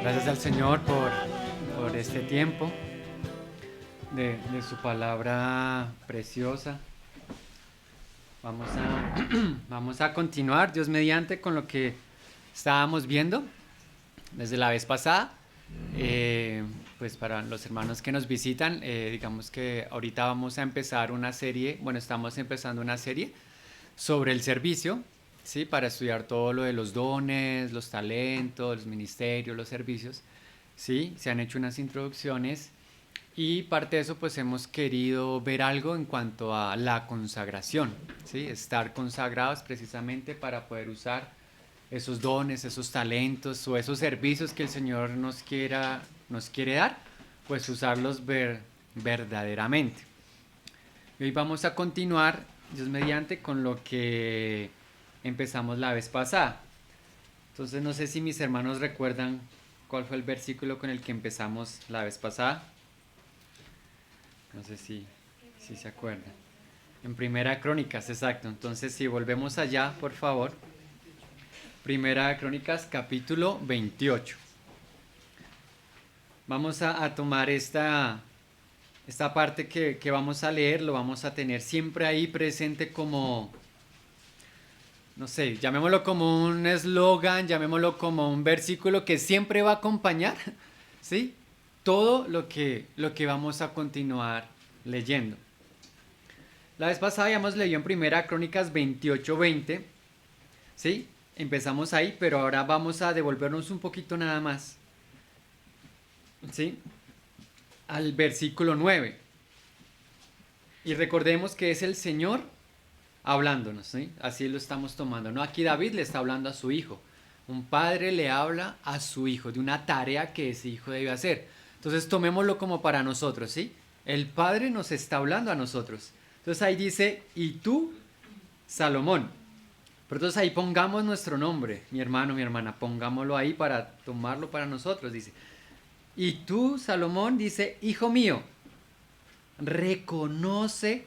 Gracias al Señor por este tiempo de su palabra preciosa. Vamos a continuar, Dios mediante, con lo que estábamos viendo desde la vez pasada. Pues para los hermanos que nos visitan, digamos que ahorita vamos a empezar una serie, bueno, estamos empezando una serie sobre el servicio, ¿sí? Para estudiar todo lo de los dones, los talentos, los ministerios, los servicios, ¿sí? Se han hecho unas introducciones y parte de eso pues hemos querido ver algo en cuanto a la consagración, ¿sí? Estar consagrados precisamente para poder usar esos dones, esos talentos o esos servicios que el Señor nos quiere dar, pues usarlos verdaderamente. Y hoy vamos a continuar, Dios mediante, con lo que empezamos la vez pasada. Entonces no sé si mis hermanos recuerdan cuál fue el versículo con el que empezamos la vez pasada. No sé si se acuerdan. En Primera Crónicas, exacto. Entonces si volvemos allá, por favor. Primera Crónicas, capítulo 28. Vamos a tomar esta parte que vamos a leer, lo vamos a tener siempre ahí presente como, no sé, llamémoslo como un eslogan, llamémoslo como un versículo que siempre va a acompañar, ¿sí? Todo lo que vamos a continuar leyendo. La vez pasada habíamos leído en Primera Crónicas 28:20, ¿sí? Empezamos ahí, pero ahora vamos a devolvernos un poquito nada más, ¿sí? Al versículo 9. Y recordemos que es el Señor hablándonos, ¿sí? Así lo estamos tomando, ¿no? Aquí David le está hablando a su hijo. Un padre le habla a su hijo de una tarea que ese hijo debe hacer. Entonces tomémoslo como para nosotros, ¿sí? El padre nos está hablando a nosotros. Entonces ahí dice, y tú, Salomón. Pero entonces ahí pongamos nuestro nombre, mi hermano, mi hermana, pongámoslo ahí para tomarlo para nosotros, dice. Y tú, Salomón, dice, hijo mío, reconoce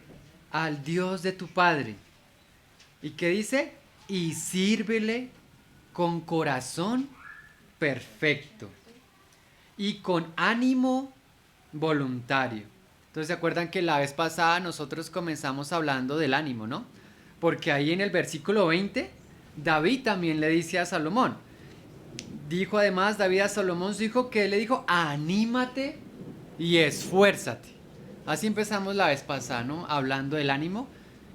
al Dios de tu padre. ¿Y qué dice? Y sírvele con corazón perfecto y con ánimo voluntario. Entonces se acuerdan que la vez pasada nosotros comenzamos hablando del ánimo, ¿no? Porque ahí en el versículo 20, David también le dice a Salomón, dijo además David a Salomón su hijo, que él le dijo, anímate y esfuérzate. Así empezamos la vez pasada, ¿no? Hablando del ánimo.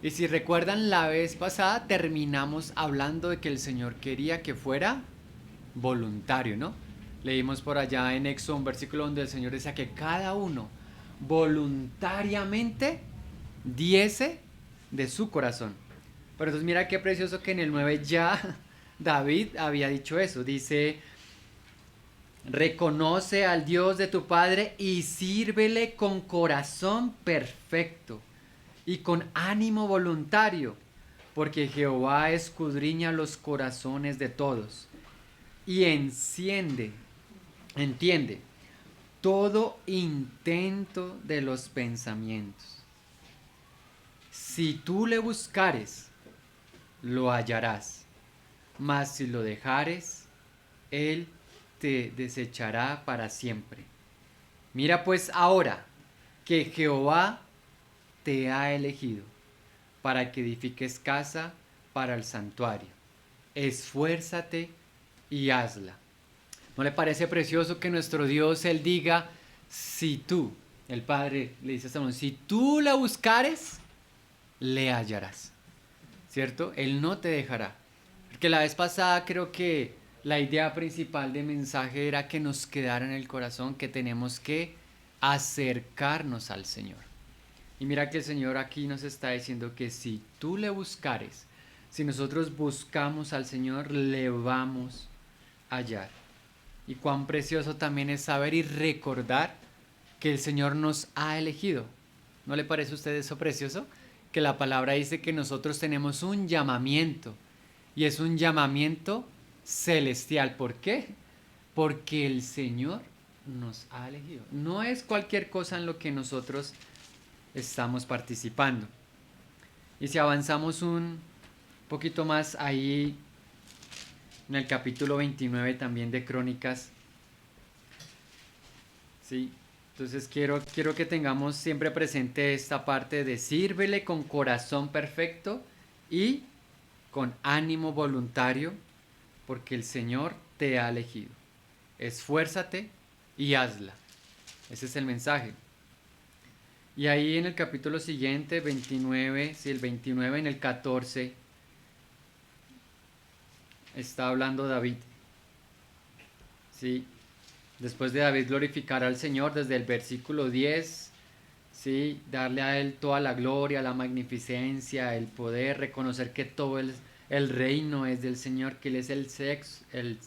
Y si recuerdan, la vez pasada terminamos hablando de que el Señor quería que fuera voluntario, ¿no? Leímos por allá en Éxodo un versículo donde el Señor decía que cada uno voluntariamente diese de su corazón. Pero entonces mira qué precioso que en el 9 ya David había dicho eso. Dice, reconoce al Dios de tu Padre y sírvele con corazón perfecto y con ánimo voluntario, porque Jehová escudriña los corazones de todos y entiende todo intento de los pensamientos. Si tú le buscares, lo hallarás, mas si lo dejares, él te desechará para siempre. Mira pues ahora que Jehová te ha elegido para que edifiques casa para el santuario. Esfuérzate y hazla. ¿No le parece precioso que nuestro Dios, Él diga, si tú, el Padre le dice a Salomón, si tú la buscares, le hallarás? ¿Cierto? Él no te dejará. Porque la vez pasada creo que la idea principal del mensaje era que nos quedara en el corazón que tenemos que acercarnos al Señor. Y mira que el Señor aquí nos está diciendo que si tú le buscares, si nosotros buscamos al Señor, le vamos a hallar. Y cuán precioso también es saber y recordar que el Señor nos ha elegido. ¿No le parece a usted eso precioso? Que la palabra dice que nosotros tenemos un llamamiento. Y es un llamamiento celestial. ¿Por qué? Porque el Señor nos ha elegido. No es cualquier cosa en lo que nosotros estamos participando. Y si avanzamos un poquito más ahí en el capítulo 29 también de Crónicas, ¿sí? Entonces quiero que tengamos siempre presente esta parte de sírvele con corazón perfecto y con ánimo voluntario, porque el Señor te ha elegido. Esfuérzate y hazla. Ese es el mensaje. Y ahí en el capítulo siguiente, 29, sí, el 29 en el 14, está hablando David. Sí, después de David glorificar al Señor desde el versículo 10, sí, darle a Él toda la gloria, la magnificencia, el poder, reconocer que todo el reino es del Señor, que Él es el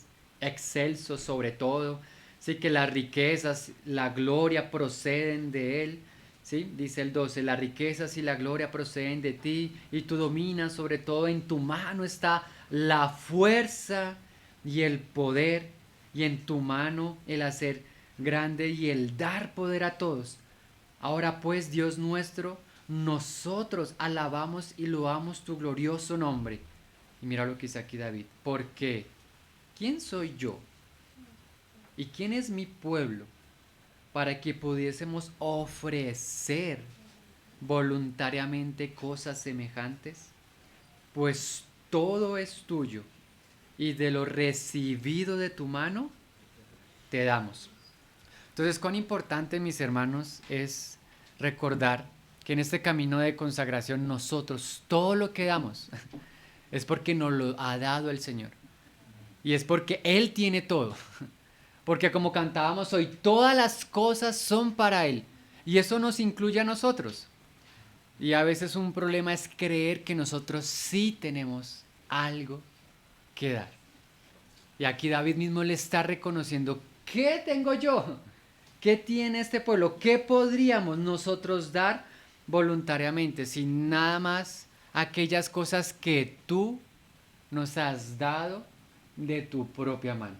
excelso sobre todo, sí, que las riquezas, la gloria proceden de Él. ¿Sí? Dice el 12, las riquezas y la gloria proceden de ti y tú dominas sobre todo, en tu mano está la fuerza y el poder y en tu mano el hacer grande y el dar poder a todos. Ahora pues, Dios nuestro, nosotros alabamos y loamos tu glorioso nombre. Y mira lo que dice aquí David, porque ¿quién soy yo? ¿Y quién es mi pueblo para que pudiésemos ofrecer voluntariamente cosas semejantes? Pues todo es tuyo, y de lo recibido de tu mano te damos. Entonces, cuán importante, mis hermanos, es recordar que en este camino de consagración nosotros todo lo que damos es porque nos lo ha dado el Señor. Y es porque Él tiene todo. Porque como cantábamos hoy, todas las cosas son para Él. Y eso nos incluye a nosotros. Y a veces un problema es creer que nosotros sí tenemos algo que dar. Y aquí David mismo le está reconociendo, ¿qué tengo yo? ¿Qué tiene este pueblo? ¿Qué podríamos nosotros dar voluntariamente sin nada más aquellas cosas que tú nos has dado de tu propia mano?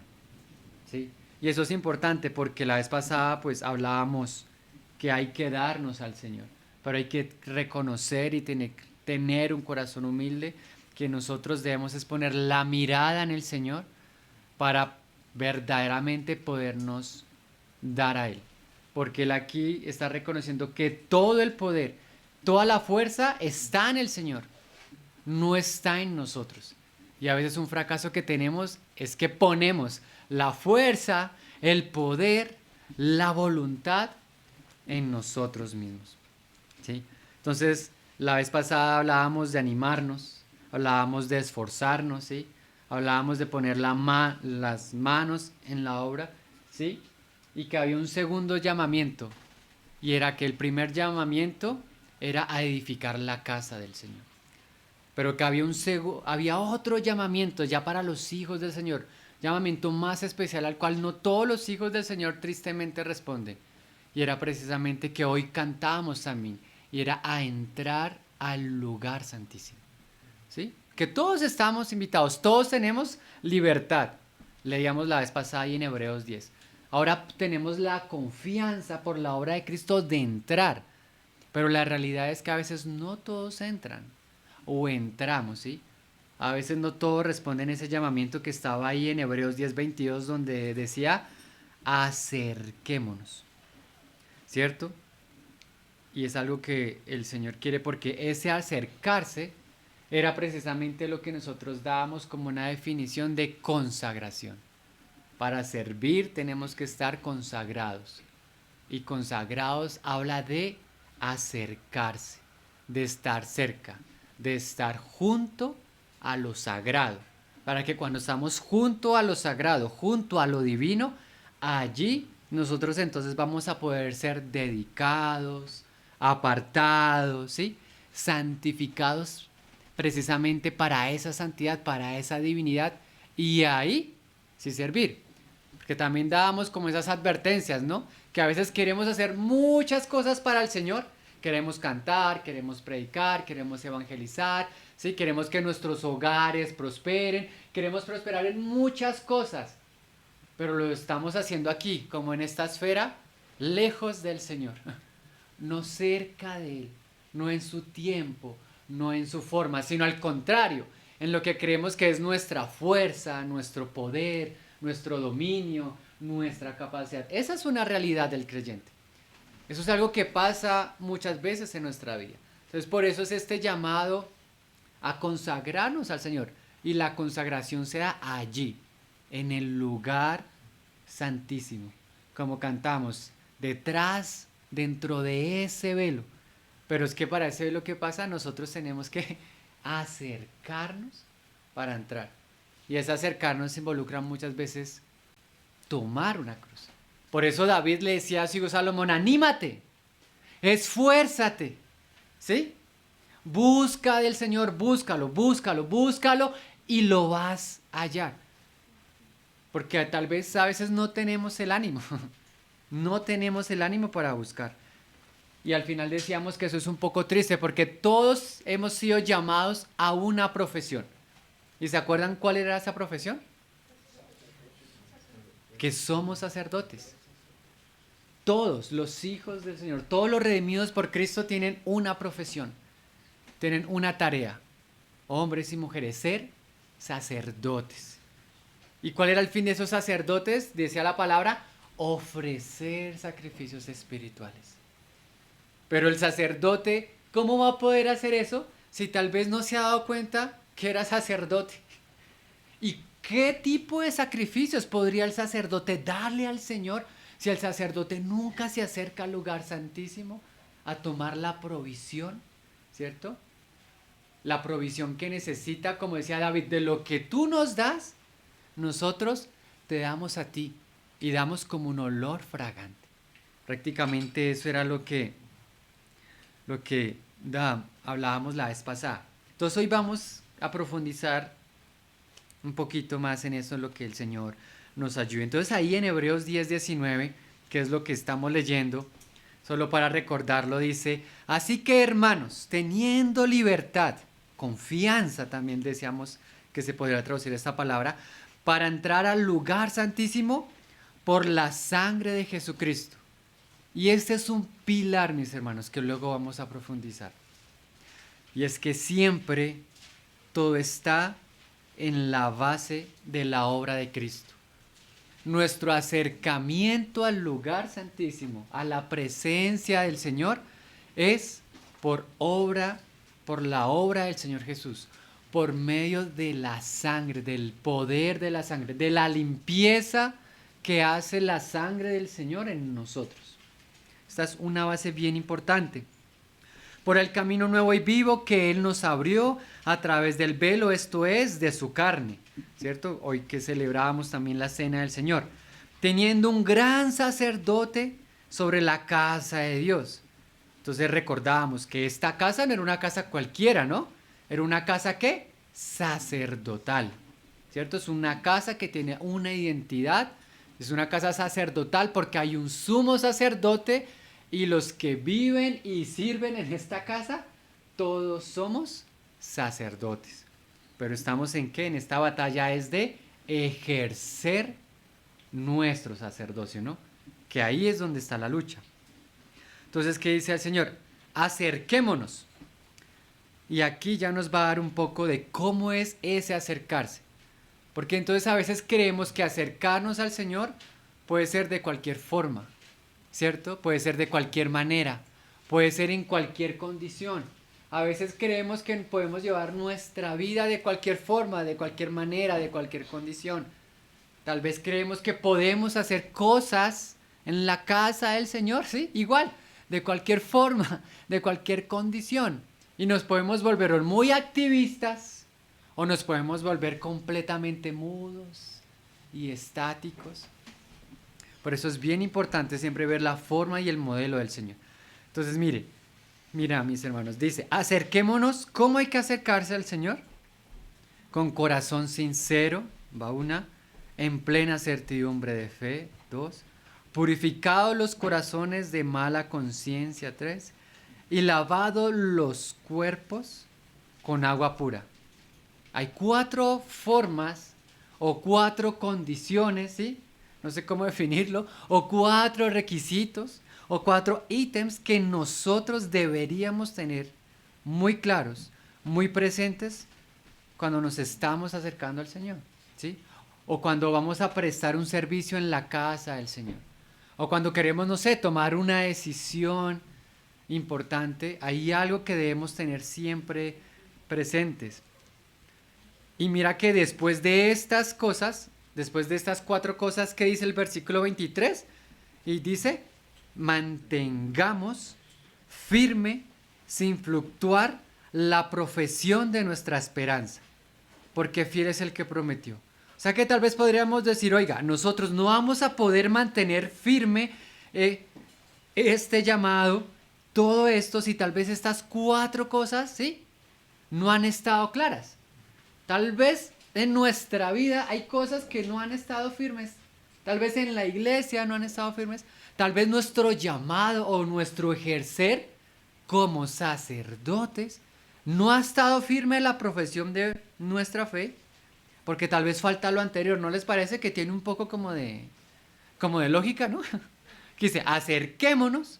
¿Sí? Y eso es importante porque la vez pasada pues hablábamos que hay que darnos al Señor, pero hay que reconocer y tener un corazón humilde, que nosotros debemos es poner la mirada en el Señor para verdaderamente podernos dar a Él. Porque Él aquí está reconociendo que todo el poder, toda la fuerza está en el Señor, no está en nosotros. Y a veces un fracaso que tenemos es que ponemos la fuerza, el poder, la voluntad en nosotros mismos. ¿Sí? Entonces, la vez pasada hablábamos de animarnos, hablábamos de esforzarnos, ¿sí? Hablábamos de poner las manos en la obra, ¿sí? Y que había un segundo llamamiento, y era que el primer llamamiento era a edificar la casa del Señor. Pero que había otro llamamiento ya para los hijos del Señor, llamamiento más especial al cual no todos los hijos del Señor tristemente responden. Y era precisamente que hoy cantábamos también, y era a entrar al lugar santísimo. ¿Sí? Que todos estamos invitados, todos tenemos libertad. Leíamos la vez pasada ahí en Hebreos 10. Ahora tenemos la confianza por la obra de Cristo de entrar, pero la realidad es que a veces no todos entran o entramos, ¿sí? A veces no todos responden ese llamamiento que estaba ahí en Hebreos 10:22 donde decía acerquémonos, ¿cierto? Y es algo que el Señor quiere, porque ese acercarse era precisamente lo que nosotros dábamos como una definición de consagración. Para servir tenemos que estar consagrados. Y consagrados habla de acercarse, de estar cerca, de estar junto a lo sagrado. Para que cuando estamos junto a lo sagrado, junto a lo divino, allí nosotros entonces vamos a poder ser dedicados, apartados, ¿sí? Santificados precisamente para esa santidad, para esa divinidad, y ahí sí servir. Porque también dábamos como esas advertencias, ¿no? Que a veces queremos hacer muchas cosas para el Señor. Queremos cantar, queremos predicar, queremos evangelizar, ¿sí? Queremos que nuestros hogares prosperen, queremos prosperar en muchas cosas. Pero lo estamos haciendo aquí, como en esta esfera, lejos del Señor. No cerca de Él, no en su tiempo, no en su forma, sino al contrario, en lo que creemos que es nuestra fuerza, nuestro poder, nuestro dominio, nuestra capacidad. Esa es una realidad del creyente. Eso es algo que pasa muchas veces en nuestra vida. Entonces, por eso es este llamado a consagrarnos al Señor. Y la consagración se da allí, en el lugar santísimo. Como cantamos, detrás, dentro de ese velo. Pero es que para ese velo, ¿qué pasa? Nosotros tenemos que acercarnos para entrar. Y ese acercarnos involucra muchas veces tomar una cruz. Por eso David le decía a su hijo Salomón, anímate, esfuérzate, ¿sí? Busca del Señor, búscalo, búscalo, búscalo y lo vas a hallar. Porque tal vez a veces no tenemos el ánimo, no tenemos el ánimo para buscar. Y al final decíamos que eso es un poco triste porque todos hemos sido llamados a una profesión. ¿Y se acuerdan cuál era esa profesión? Que somos sacerdotes. Todos los hijos del Señor, todos los redimidos por Cristo tienen una profesión, tienen una tarea, hombres y mujeres, ser sacerdotes. ¿Y cuál era el fin de esos sacerdotes? Decía la palabra, ofrecer sacrificios espirituales. Pero el sacerdote, ¿cómo va a poder hacer eso si tal vez no se ha dado cuenta que era sacerdote? ¿Y qué tipo de sacrificios podría el sacerdote darle al Señor si el sacerdote nunca se acerca al lugar santísimo a tomar la provisión, ¿cierto? La provisión que necesita, como decía David, de lo que tú nos das, nosotros te damos a ti y damos como un olor fragante. Prácticamente eso era lo que hablábamos la vez pasada. Entonces hoy vamos a profundizar un poquito más en eso, en lo que el Señor nos ayude. Entonces ahí en Hebreos 10:19, que es lo que estamos leyendo, solo para recordarlo, dice, así que hermanos, teniendo libertad, confianza también decíamos que se podría traducir esta palabra, para entrar al lugar santísimo por la sangre de Jesucristo. Y este es un pilar, mis hermanos, que luego vamos a profundizar. Y es que siempre todo está en la base de la obra de Cristo. Nuestro acercamiento al lugar santísimo, a la presencia del Señor, es por la obra del Señor Jesús, por medio de la sangre, del poder de la sangre, de la limpieza que hace la sangre del Señor en nosotros. Esta es una base bien importante. Por el camino nuevo y vivo que Él nos abrió a través del velo, esto es, de su carne, ¿cierto? Hoy que celebrábamos también la cena del Señor. Teniendo un gran sacerdote sobre la casa de Dios. Entonces recordábamos que esta casa no era una casa cualquiera, ¿no? Era una casa, ¿qué? Sacerdotal, ¿cierto? Es una casa que tiene una identidad, es una casa sacerdotal porque hay un sumo sacerdote y los que viven y sirven en esta casa, todos somos sacerdotes. Pero estamos en qué? En esta batalla es de ejercer nuestro sacerdocio, ¿no? Que ahí es donde está la lucha. Entonces, ¿qué dice el Señor? Acerquémonos. Y aquí ya nos va a dar un poco de cómo es ese acercarse. Porque entonces a veces creemos que acercarnos al Señor puede ser de cualquier forma, ¿cierto? Puede ser de cualquier manera, puede ser en cualquier condición. A veces creemos que podemos llevar nuestra vida de cualquier forma, de cualquier manera, de cualquier condición. Tal vez creemos que podemos hacer cosas en la casa del Señor, ¿sí? Igual, de cualquier forma, de cualquier condición. Y nos podemos volver muy activistas o nos podemos volver completamente mudos y estáticos. Por eso es bien importante siempre ver la forma y el modelo del Señor. Entonces, mira, mis hermanos, dice, acerquémonos. ¿Cómo hay que acercarse al Señor? Con corazón sincero, va una, en plena certidumbre de fe, 2, purificados los corazones de mala conciencia, 3, y lavados los cuerpos con agua pura. Hay 4 formas o 4 condiciones, ¿sí? No sé cómo definirlo, o 4 requisitos o 4 ítems que nosotros deberíamos tener muy claros, muy presentes cuando nos estamos acercando al Señor, ¿sí? o cuando vamos a prestar un servicio en la casa del Señor, o cuando queremos, no sé, tomar una decisión importante, hay algo que debemos tener siempre presentes. Y mira que después de estas cosas, después de estas 4 cosas, ¿qué dice el versículo 23? Y dice, mantengamos firme, sin fluctuar, la profesión de nuestra esperanza, porque fiel es el que prometió. O sea que tal vez podríamos decir, oiga, nosotros no vamos a poder mantener firme este llamado, todo esto, si tal vez estas 4 cosas, ¿sí?, no han estado claras. Tal vez en nuestra vida hay cosas que no han estado firmes. Tal vez en la iglesia no han estado firmes. Tal vez nuestro llamado o nuestro ejercer como sacerdotes no ha estado firme la profesión de nuestra fe. Porque tal vez falta lo anterior. ¿No les parece que tiene un poco como de lógica, no? Que dice, acerquémonos,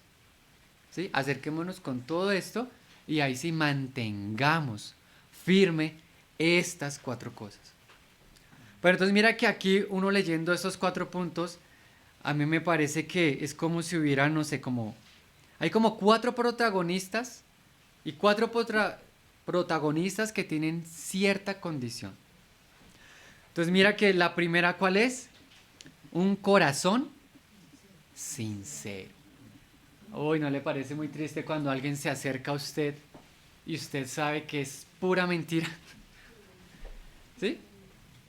¿sí? Acerquémonos con todo esto y ahí sí mantengamos firme estas 4 cosas. Pero entonces mira que aquí uno leyendo esos 4 puntos, a mí me parece que es como si hubiera, no sé, hay como 4 protagonistas y 4 protagonistas que tienen cierta condición. Entonces mira que la primera, ¿cuál es? Un corazón sincero. Uy, ¿no le parece muy triste cuando alguien se acerca a usted y usted sabe que es pura mentira? ¿Sí?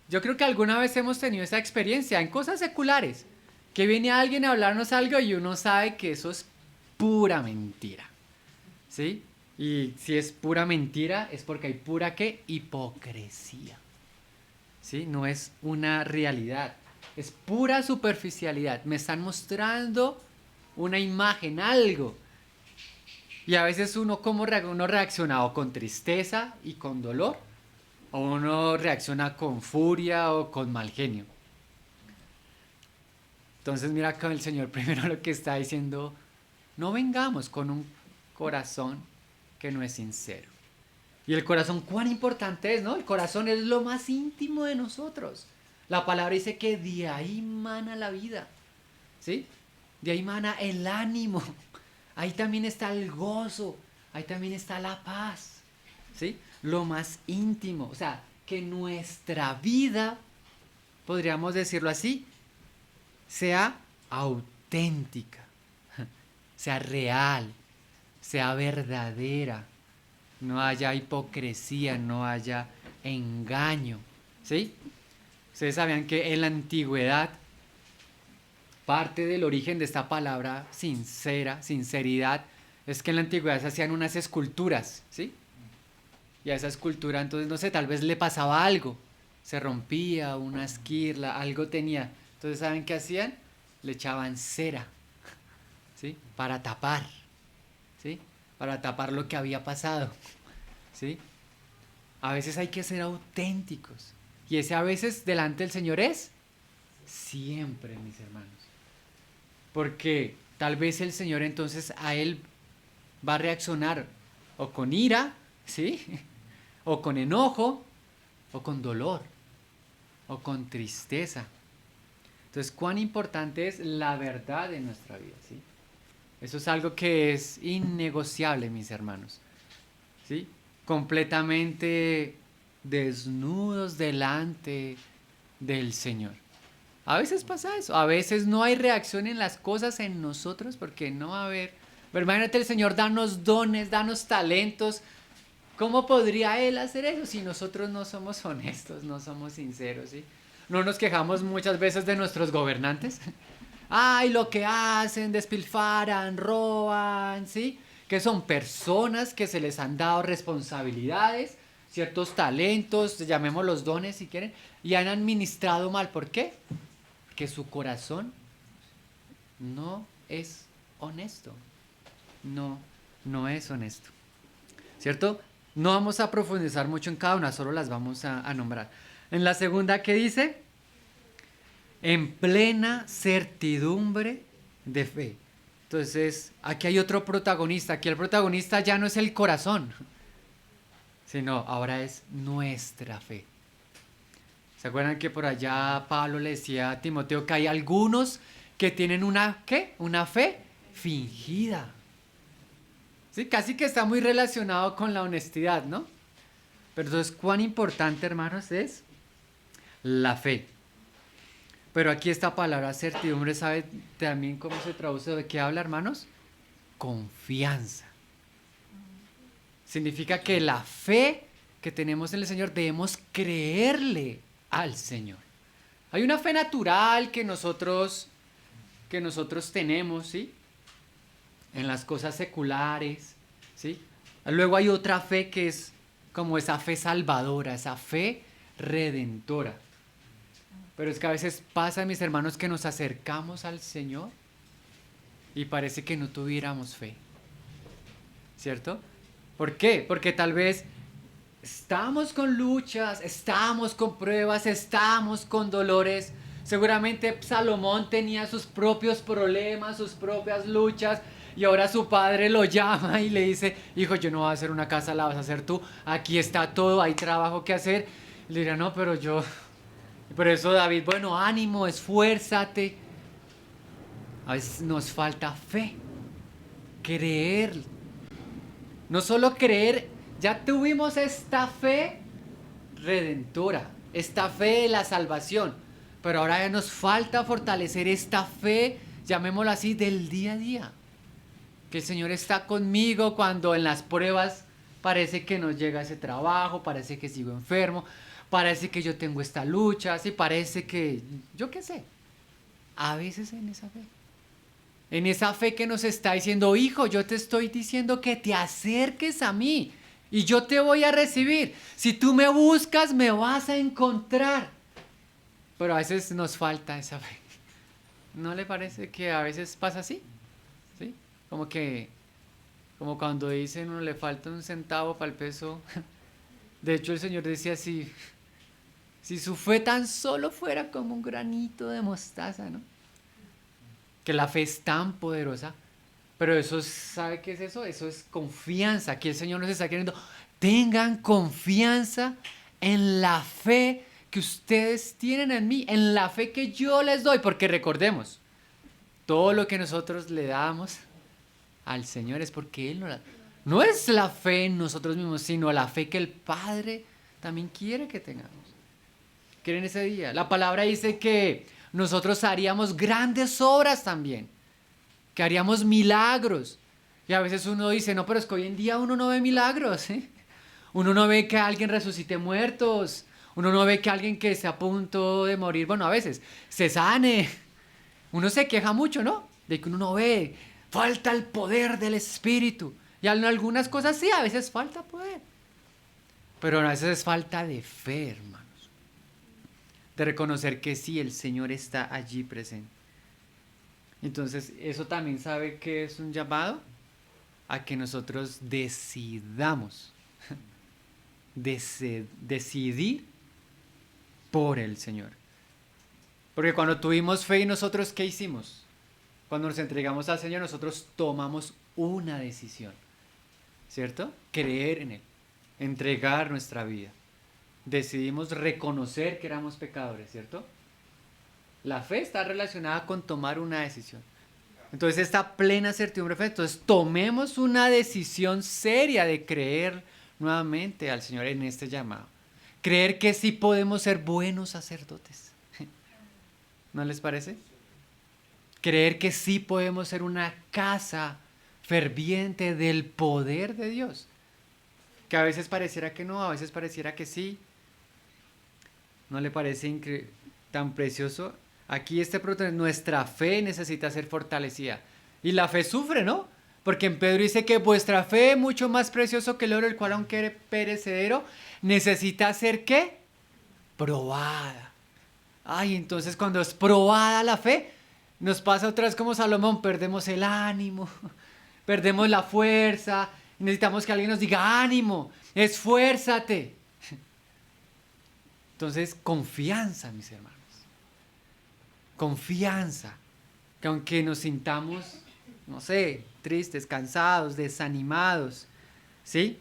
Yo creo que alguna vez hemos tenido esa experiencia en cosas seculares, que viene alguien a hablarnos algo y uno sabe que eso es pura mentira. ¿Sí? Y si es pura mentira es porque hay pura ¿qué? Hipocresía. ¿Sí? No es una realidad, es pura superficialidad. Me están mostrando una imagen, algo. Y a veces uno reacciona o con tristeza y con dolor, o uno reacciona con furia o con mal genio. Entonces mira acá el Señor primero lo que está diciendo, no vengamos con un corazón que no es sincero. Y el corazón, cuán importante es, ¿no? El corazón es lo más íntimo de nosotros. La palabra dice que de ahí mana la vida, ¿sí? De ahí mana el ánimo. Ahí también está el gozo, ahí también está la paz, ¿sí? Lo más íntimo, o sea, que nuestra vida, podríamos decirlo así, sea auténtica, sea real, sea verdadera, no haya hipocresía, no haya engaño, ¿sí? Ustedes sabían que en la antigüedad parte del origen de esta palabra sinceridad, es que en la antigüedad se hacían unas esculturas, ¿sí? Y a esa escultura, entonces, no sé, tal vez le pasaba algo, se rompía una esquirla, algo tenía. Entonces, ¿saben qué hacían? Le echaban cera, ¿sí? Para tapar, ¿sí? Para tapar lo que había pasado, ¿sí? A veces hay que ser auténticos. Y ese a veces delante del Señor es siempre, mis hermanos. Porque tal vez el Señor entonces a él va a reaccionar o con ira, ¿sí? O con enojo, o con dolor, o con tristeza. Entonces, cuán importante es la verdad en nuestra vida, ¿sí? Eso es algo que es innegociable, mis hermanos, ¿sí? Completamente desnudos delante del Señor. A veces pasa eso, a veces no hay reacción en las cosas en nosotros porque no va a haber. Pero imagínate el Señor, danos dones, danos talentos. ¿Cómo podría Él hacer eso si nosotros no somos honestos, no somos sinceros, ¿sí? No nos quejamos muchas veces de nuestros gobernantes. Ay, lo que hacen, despilfarran, roban, ¿sí? Que son personas que se les han dado responsabilidades, ciertos talentos, llamémoslos dones si quieren, y han administrado mal. ¿Por qué? Que su corazón no es honesto. No es honesto. ¿Cierto? No vamos a profundizar mucho en cada una, solo las vamos a nombrar. En la segunda, ¿qué dice? En plena certidumbre de fe. Entonces, aquí hay otro protagonista. Aquí el protagonista ya no es el corazón, sino ahora es nuestra fe. ¿Se acuerdan que por allá Pablo le decía a Timoteo que hay algunos que tienen una, ¿qué? Una fe fingida. Sí, casi que está muy relacionado con la honestidad, ¿no? Pero entonces, ¿cuán importante, hermanos, es la fe? Pero aquí esta palabra certidumbre, ¿sabe también cómo se traduce? ¿De qué habla, hermanos? Confianza. Significa que la fe que tenemos en el Señor debemos creerle al Señor. Hay una fe natural que nosotros tenemos, ¿sí? En las cosas seculares, ¿sí? Luego hay otra fe que es como esa fe salvadora, esa fe redentora. Pero es que a veces pasa, mis hermanos, que nos acercamos al Señor y parece que no tuviéramos fe, ¿cierto? ¿Por qué? Porque tal vez estamos con luchas, estamos con pruebas, estamos con dolores. Seguramente Salomón tenía sus propios problemas, sus propias luchas. Y ahora su padre lo llama y le dice, hijo, yo no voy a hacer una casa, la vas a hacer tú. Aquí está todo, hay trabajo que hacer. Y le dirá, no, pero yo... Por eso David, bueno, ánimo, esfuérzate. A veces nos falta fe, creer. No solo creer, ya tuvimos esta fe redentora, esta fe de la salvación, pero ahora ya nos falta fortalecer esta fe, llamémosla así, del día a día. Que el Señor está conmigo cuando en las pruebas parece que no llega ese trabajo, parece que sigo enfermo, parece que yo tengo esta lucha, así parece que, yo qué sé, a veces en esa fe que nos está diciendo, hijo, yo te estoy diciendo que te acerques a mí y yo te voy a recibir. Si tú me buscas, me vas a encontrar. Pero a veces nos falta esa fe. ¿No le parece que a veces pasa así? ¿Sí? Como cuando dicen uno le falta un centavo para el peso. De hecho, el Señor decía así, si su fe tan solo fuera como un granito de mostaza, ¿no? Que la fe es tan poderosa, pero eso, ¿sabe qué es eso? Eso es confianza. Aquí el Señor nos está queriendo, tengan confianza en la fe que ustedes tienen en mí, en la fe que yo les doy, porque recordemos, todo lo que nosotros le damos al Señor es porque Él nos la... No es la fe en nosotros mismos, sino la fe que el Padre también quiere que tengamos. Quiere en ese día. La palabra dice que nosotros haríamos grandes obras también, que haríamos milagros. Y a veces uno dice, no, pero es que hoy en día uno no ve milagros, ¿eh? Uno no ve que alguien resucite muertos, uno no ve que alguien que esté a punto de morir, bueno, a veces se sane. Uno se queja mucho, ¿no? De que uno no ve, falta el poder del Espíritu. Y en algunas cosas sí, a veces falta poder. Pero a veces es falta de fe, hermanos. De reconocer que sí, el Señor está allí presente. Entonces, eso también sabe que es un llamado a que nosotros decidamos decidir por el Señor. Porque cuando tuvimos fe, nosotros, ¿qué hicimos? Cuando nos entregamos al Señor, nosotros tomamos una decisión, ¿cierto? Creer en Él, entregar nuestra vida. Decidimos reconocer que éramos pecadores, ¿cierto? La fe está relacionada con tomar una decisión. Entonces, esta plena certidumbre de fe, entonces tomemos una decisión seria de creer nuevamente al Señor en este llamado. Creer que sí podemos ser buenos sacerdotes. ¿No les parece? Creer que sí podemos ser una casa ferviente del poder de Dios. Que a veces pareciera que no, a veces pareciera que sí. ¿No le parece tan precioso? Aquí nuestra fe necesita ser fortalecida. Y la fe sufre, ¿no? Porque en Pedro dice que vuestra fe, mucho más precioso que el oro, el cual aunque es perecedero, necesita ser ¿qué? Probada. Ay, entonces cuando es probada la fe, nos pasa otra vez como Salomón, perdemos el ánimo, perdemos la fuerza, necesitamos que alguien nos diga ánimo, esfuérzate. Entonces, confianza, mis hermanos. Confianza. Que aunque nos sintamos, no sé, tristes, cansados, desanimados, ¿sí?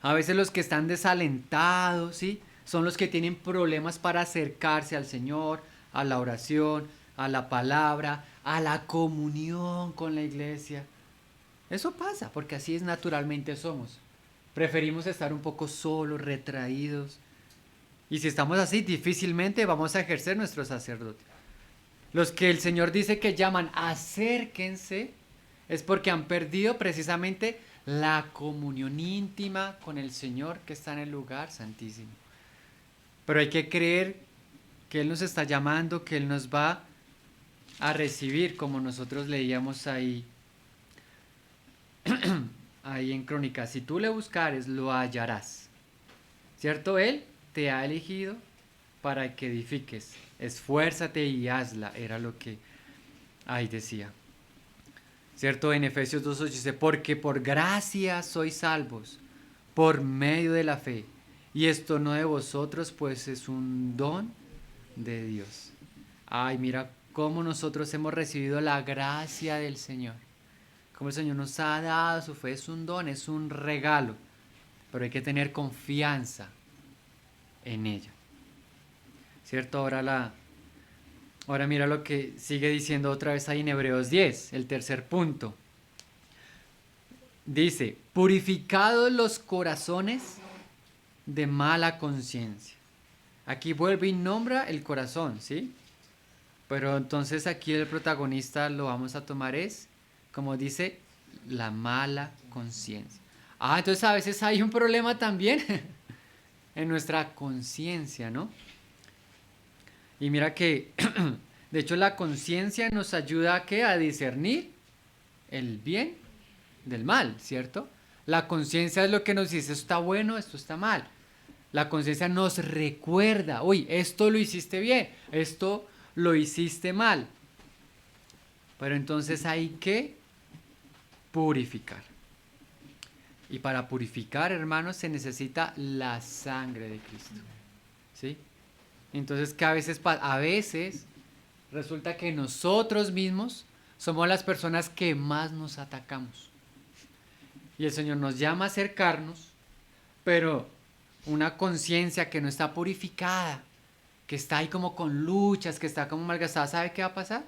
A veces los que están desalentados, ¿sí? son los que tienen problemas para acercarse al Señor, a la oración, a la palabra, a la comunión con la iglesia. Eso pasa, porque así es naturalmente somos. Preferimos estar un poco solos, retraídos. Y si estamos así, difícilmente vamos a ejercer nuestro sacerdote. Los que el Señor dice que llaman acérquense es porque han perdido precisamente la comunión íntima con el Señor que está en el lugar santísimo. Pero hay que creer que Él nos está llamando, que Él nos va a recibir, como nosotros leíamos ahí, ahí en Crónicas. Si tú le buscares, lo hallarás. ¿Cierto? Él te ha elegido para que edifiques. Esfuérzate y hazla, era lo que ahí decía. ¿Cierto? En Efesios 2:8 dice, porque por gracia sois salvos, por medio de la fe. Y esto no de vosotros, pues es un don de Dios. Ay, mira cómo nosotros hemos recibido la gracia del Señor. Cómo el Señor nos ha dado su fe. Es un don, es un regalo. Pero hay que tener confianza en ella. ¿Cierto? Ahora mira lo que sigue diciendo otra vez ahí en Hebreos 10, el tercer punto. Dice, purificados los corazones de mala conciencia. Aquí vuelve y nombra el corazón, ¿sí? Pero entonces aquí el protagonista lo vamos a tomar es, como dice, la mala conciencia. Ah, entonces a veces hay un problema también en nuestra conciencia, ¿no? Y mira que, de hecho, la conciencia nos ayuda ¿a qué? A discernir el bien del mal, ¿cierto? La conciencia es lo que nos dice, esto está bueno, esto está mal. La conciencia nos recuerda, uy, esto lo hiciste bien, esto lo hiciste mal. Pero entonces hay que purificar. Y para purificar, hermanos, se necesita la sangre de Cristo. ¿Sí? Entonces, que a veces resulta que nosotros mismos somos las personas que más nos atacamos. Y el Señor nos llama a acercarnos, pero una conciencia que no está purificada, que está ahí como con luchas, que está como malgastada, ¿sabe qué va a pasar?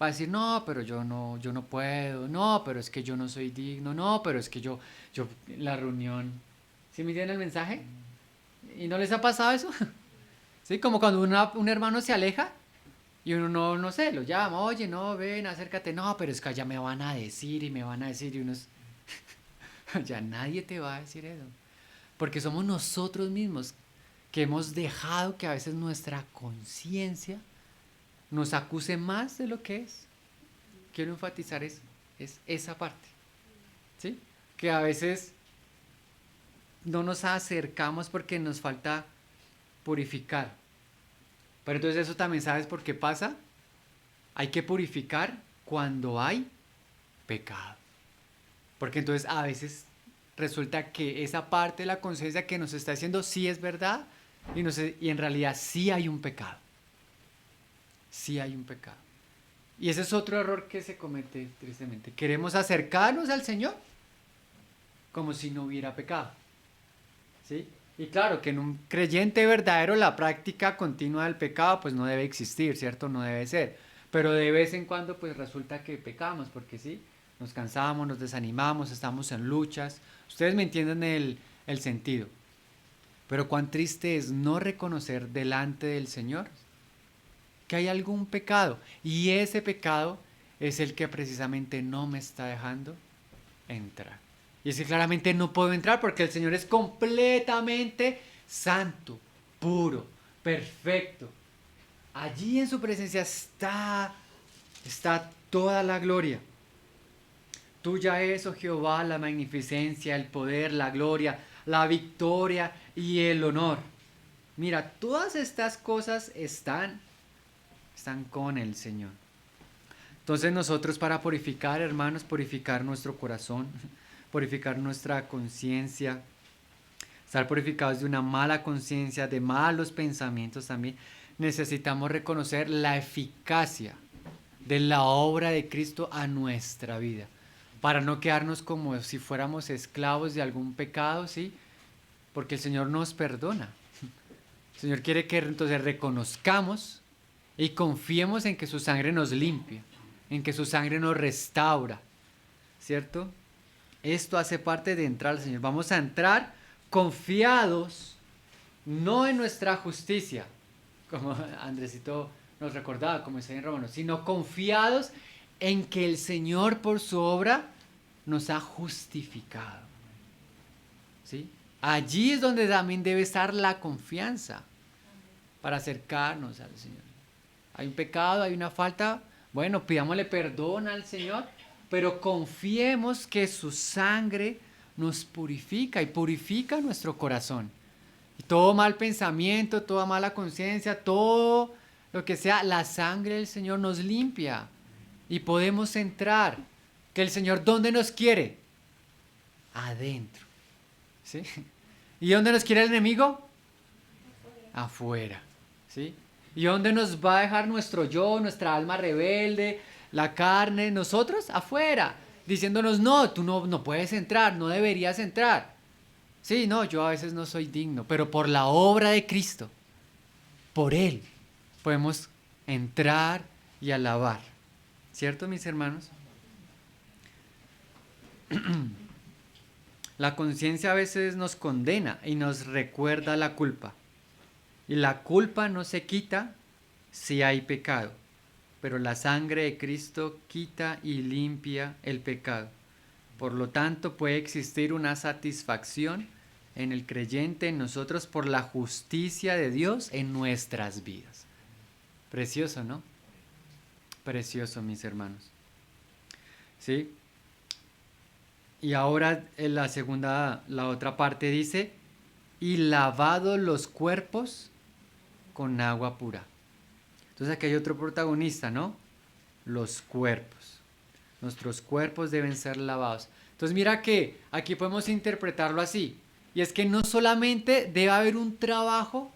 Va a decir, no, pero yo no puedo, no, pero es que yo no soy digno, no, pero es que la reunión, ¿sí me entienden el mensaje? ¿Y no les ha pasado eso? ¿Sí? Como cuando un hermano se aleja y uno no sé, lo llama, oye, no, ven, acércate, no, pero es que allá me van a decir y me van a decir y unos, ya nadie te va a decir eso. Porque somos nosotros mismos que hemos dejado que a veces nuestra conciencia nos acuse más de lo que es. Quiero enfatizar es esa parte, ¿sí? Que a veces no nos acercamos porque nos falta purificar. Pero entonces eso también, ¿sabes por qué pasa? Hay que purificar cuando hay pecado. Porque entonces a veces resulta que esa parte de la conciencia que nos está diciendo sí es verdad y en realidad sí hay un pecado. Sí hay un pecado. Y ese es otro error que se comete tristemente. Queremos acercarnos al Señor como si no hubiera pecado. ¿Sí? Y claro que en un creyente verdadero la práctica continua del pecado pues no debe existir, ¿cierto? No debe ser. Pero de vez en cuando pues resulta que pecamos, porque sí, nos cansamos, nos desanimamos, estamos en luchas. Ustedes me entienden el sentido. Pero cuán triste es no reconocer delante del Señor que hay algún pecado. Y ese pecado es el que precisamente no me está dejando entrar. Y es que claramente no puedo entrar porque el Señor es completamente santo, puro, perfecto. Allí en su presencia está toda la gloria. Tuya es, oh Jehová, la magnificencia, el poder, la gloria, la victoria y el honor. Mira, todas estas cosas están con el Señor. Entonces nosotros para purificar, hermanos, purificar nuestro corazón, purificar nuestra conciencia, estar purificados de una mala conciencia, de malos pensamientos también, necesitamos reconocer la eficacia de la obra de Cristo a nuestra vida, para no quedarnos como si fuéramos esclavos de algún pecado, ¿sí? Porque el Señor nos perdona. El Señor quiere que entonces reconozcamos y confiemos en que su sangre nos limpia, en que su sangre nos restaura, ¿cierto? Esto hace parte de entrar al Señor. Vamos a entrar confiados, no en nuestra justicia, como Andresito nos recordaba, como dice en Romanos, sino confiados en que el Señor por su obra nos ha justificado. ¿Sí? Allí es donde también debe estar la confianza para acercarnos al Señor. Hay un pecado, hay una falta, bueno, pidámosle perdón al Señor, pero confiemos que su sangre nos purifica y purifica nuestro corazón. Y todo mal pensamiento, toda mala conciencia, todo lo que sea, la sangre del Señor nos limpia y podemos entrar. Que el Señor, ¿dónde nos quiere? Adentro. ¿Sí? ¿Y dónde nos quiere el enemigo? Afuera. ¿Sí? ¿Y dónde nos va a dejar nuestro yo, nuestra alma rebelde, la carne, nosotros? Afuera. Diciéndonos, no, tú no puedes entrar, no deberías entrar. Sí, no, yo a veces no soy digno, pero por la obra de Cristo, por Él, podemos entrar y alabar. ¿Cierto, mis hermanos? La conciencia a veces nos condena y nos recuerda la culpa. Y la culpa no se quita si hay pecado, pero la sangre de Cristo quita y limpia el pecado. Por lo tanto, puede existir una satisfacción en el creyente, en nosotros, por la justicia de Dios en nuestras vidas. Precioso, ¿no? Precioso, mis hermanos. ¿Sí? Y ahora en la otra parte dice, y lavado los cuerpos con agua pura. Entonces aquí hay otro protagonista, ¿no? Los cuerpos. Nuestros cuerpos deben ser lavados. Entonces mira que aquí podemos interpretarlo así. Y es que no solamente debe haber un trabajo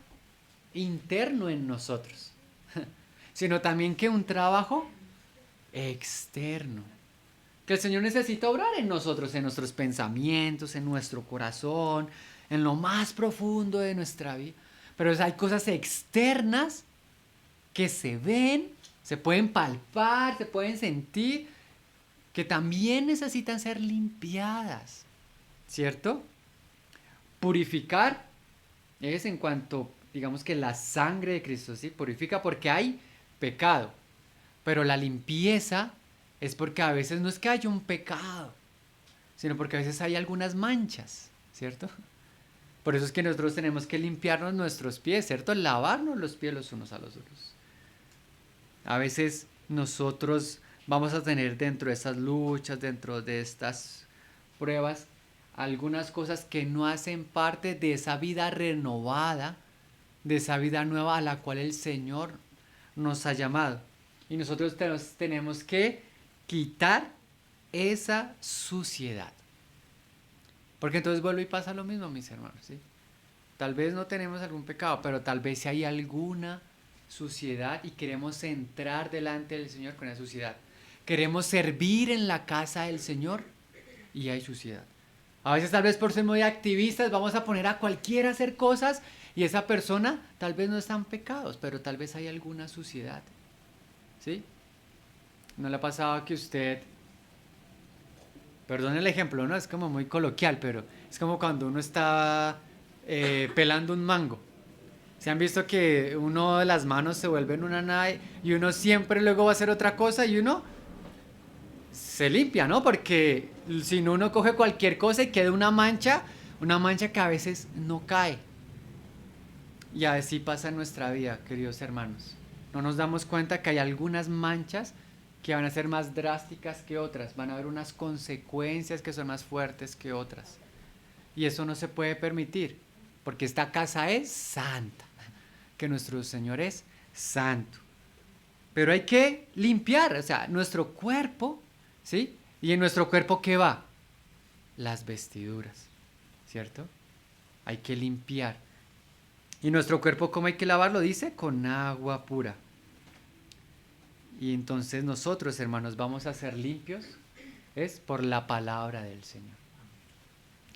interno en nosotros, sino también que un trabajo externo. Que el Señor necesita obrar en nosotros, en nuestros pensamientos, en nuestro corazón, en lo más profundo de nuestra vida. Pero hay cosas externas que se ven, se pueden palpar, se pueden sentir, que también necesitan ser limpiadas, ¿cierto? Purificar es en cuanto, digamos que la sangre de Cristo, ¿sí? Purifica porque hay pecado, pero la limpieza es porque a veces no es que haya un pecado, sino porque a veces hay algunas manchas, ¿cierto? Por eso es que nosotros tenemos que limpiarnos nuestros pies, ¿cierto? Lavarnos los pies los unos a los otros. A veces nosotros vamos a tener dentro de estas luchas, dentro de estas pruebas, algunas cosas que no hacen parte de esa vida renovada, de esa vida nueva a la cual el Señor nos ha llamado. Y nosotros tenemos que quitar esa suciedad. Porque entonces vuelve y pasa lo mismo, mis hermanos, ¿sí? Tal vez no tenemos algún pecado, pero tal vez si hay alguna suciedad y queremos entrar delante del Señor con esa suciedad. Queremos servir en la casa del Señor y hay suciedad. A veces tal vez por ser muy activistas vamos a poner a cualquiera a hacer cosas y esa persona tal vez no está en pecados, pero tal vez hay alguna suciedad. ¿Sí? ¿No le ha pasado que usted, perdón el ejemplo, ¿no? Es como muy coloquial, pero es como cuando uno está pelando un mango. ¿Se han visto que uno de las manos se vuelve en una nave y uno siempre luego va a hacer otra cosa y uno se limpia, ¿no? Porque si no uno coge cualquier cosa y queda una mancha que a veces no cae. Y así pasa en nuestra vida, queridos hermanos. No nos damos cuenta que hay algunas manchas que van a ser más drásticas que otras, van a haber unas consecuencias que son más fuertes que otras. Y eso no se puede permitir, porque esta casa es santa, que nuestro Señor es santo. Pero hay que limpiar, o sea, nuestro cuerpo, ¿sí? ¿Y en nuestro cuerpo qué va? Las vestiduras, ¿cierto? Hay que limpiar. ¿Y nuestro cuerpo cómo hay que lavarlo? Dice, con agua pura. Y entonces nosotros, hermanos, vamos a ser limpios, es por la palabra del Señor.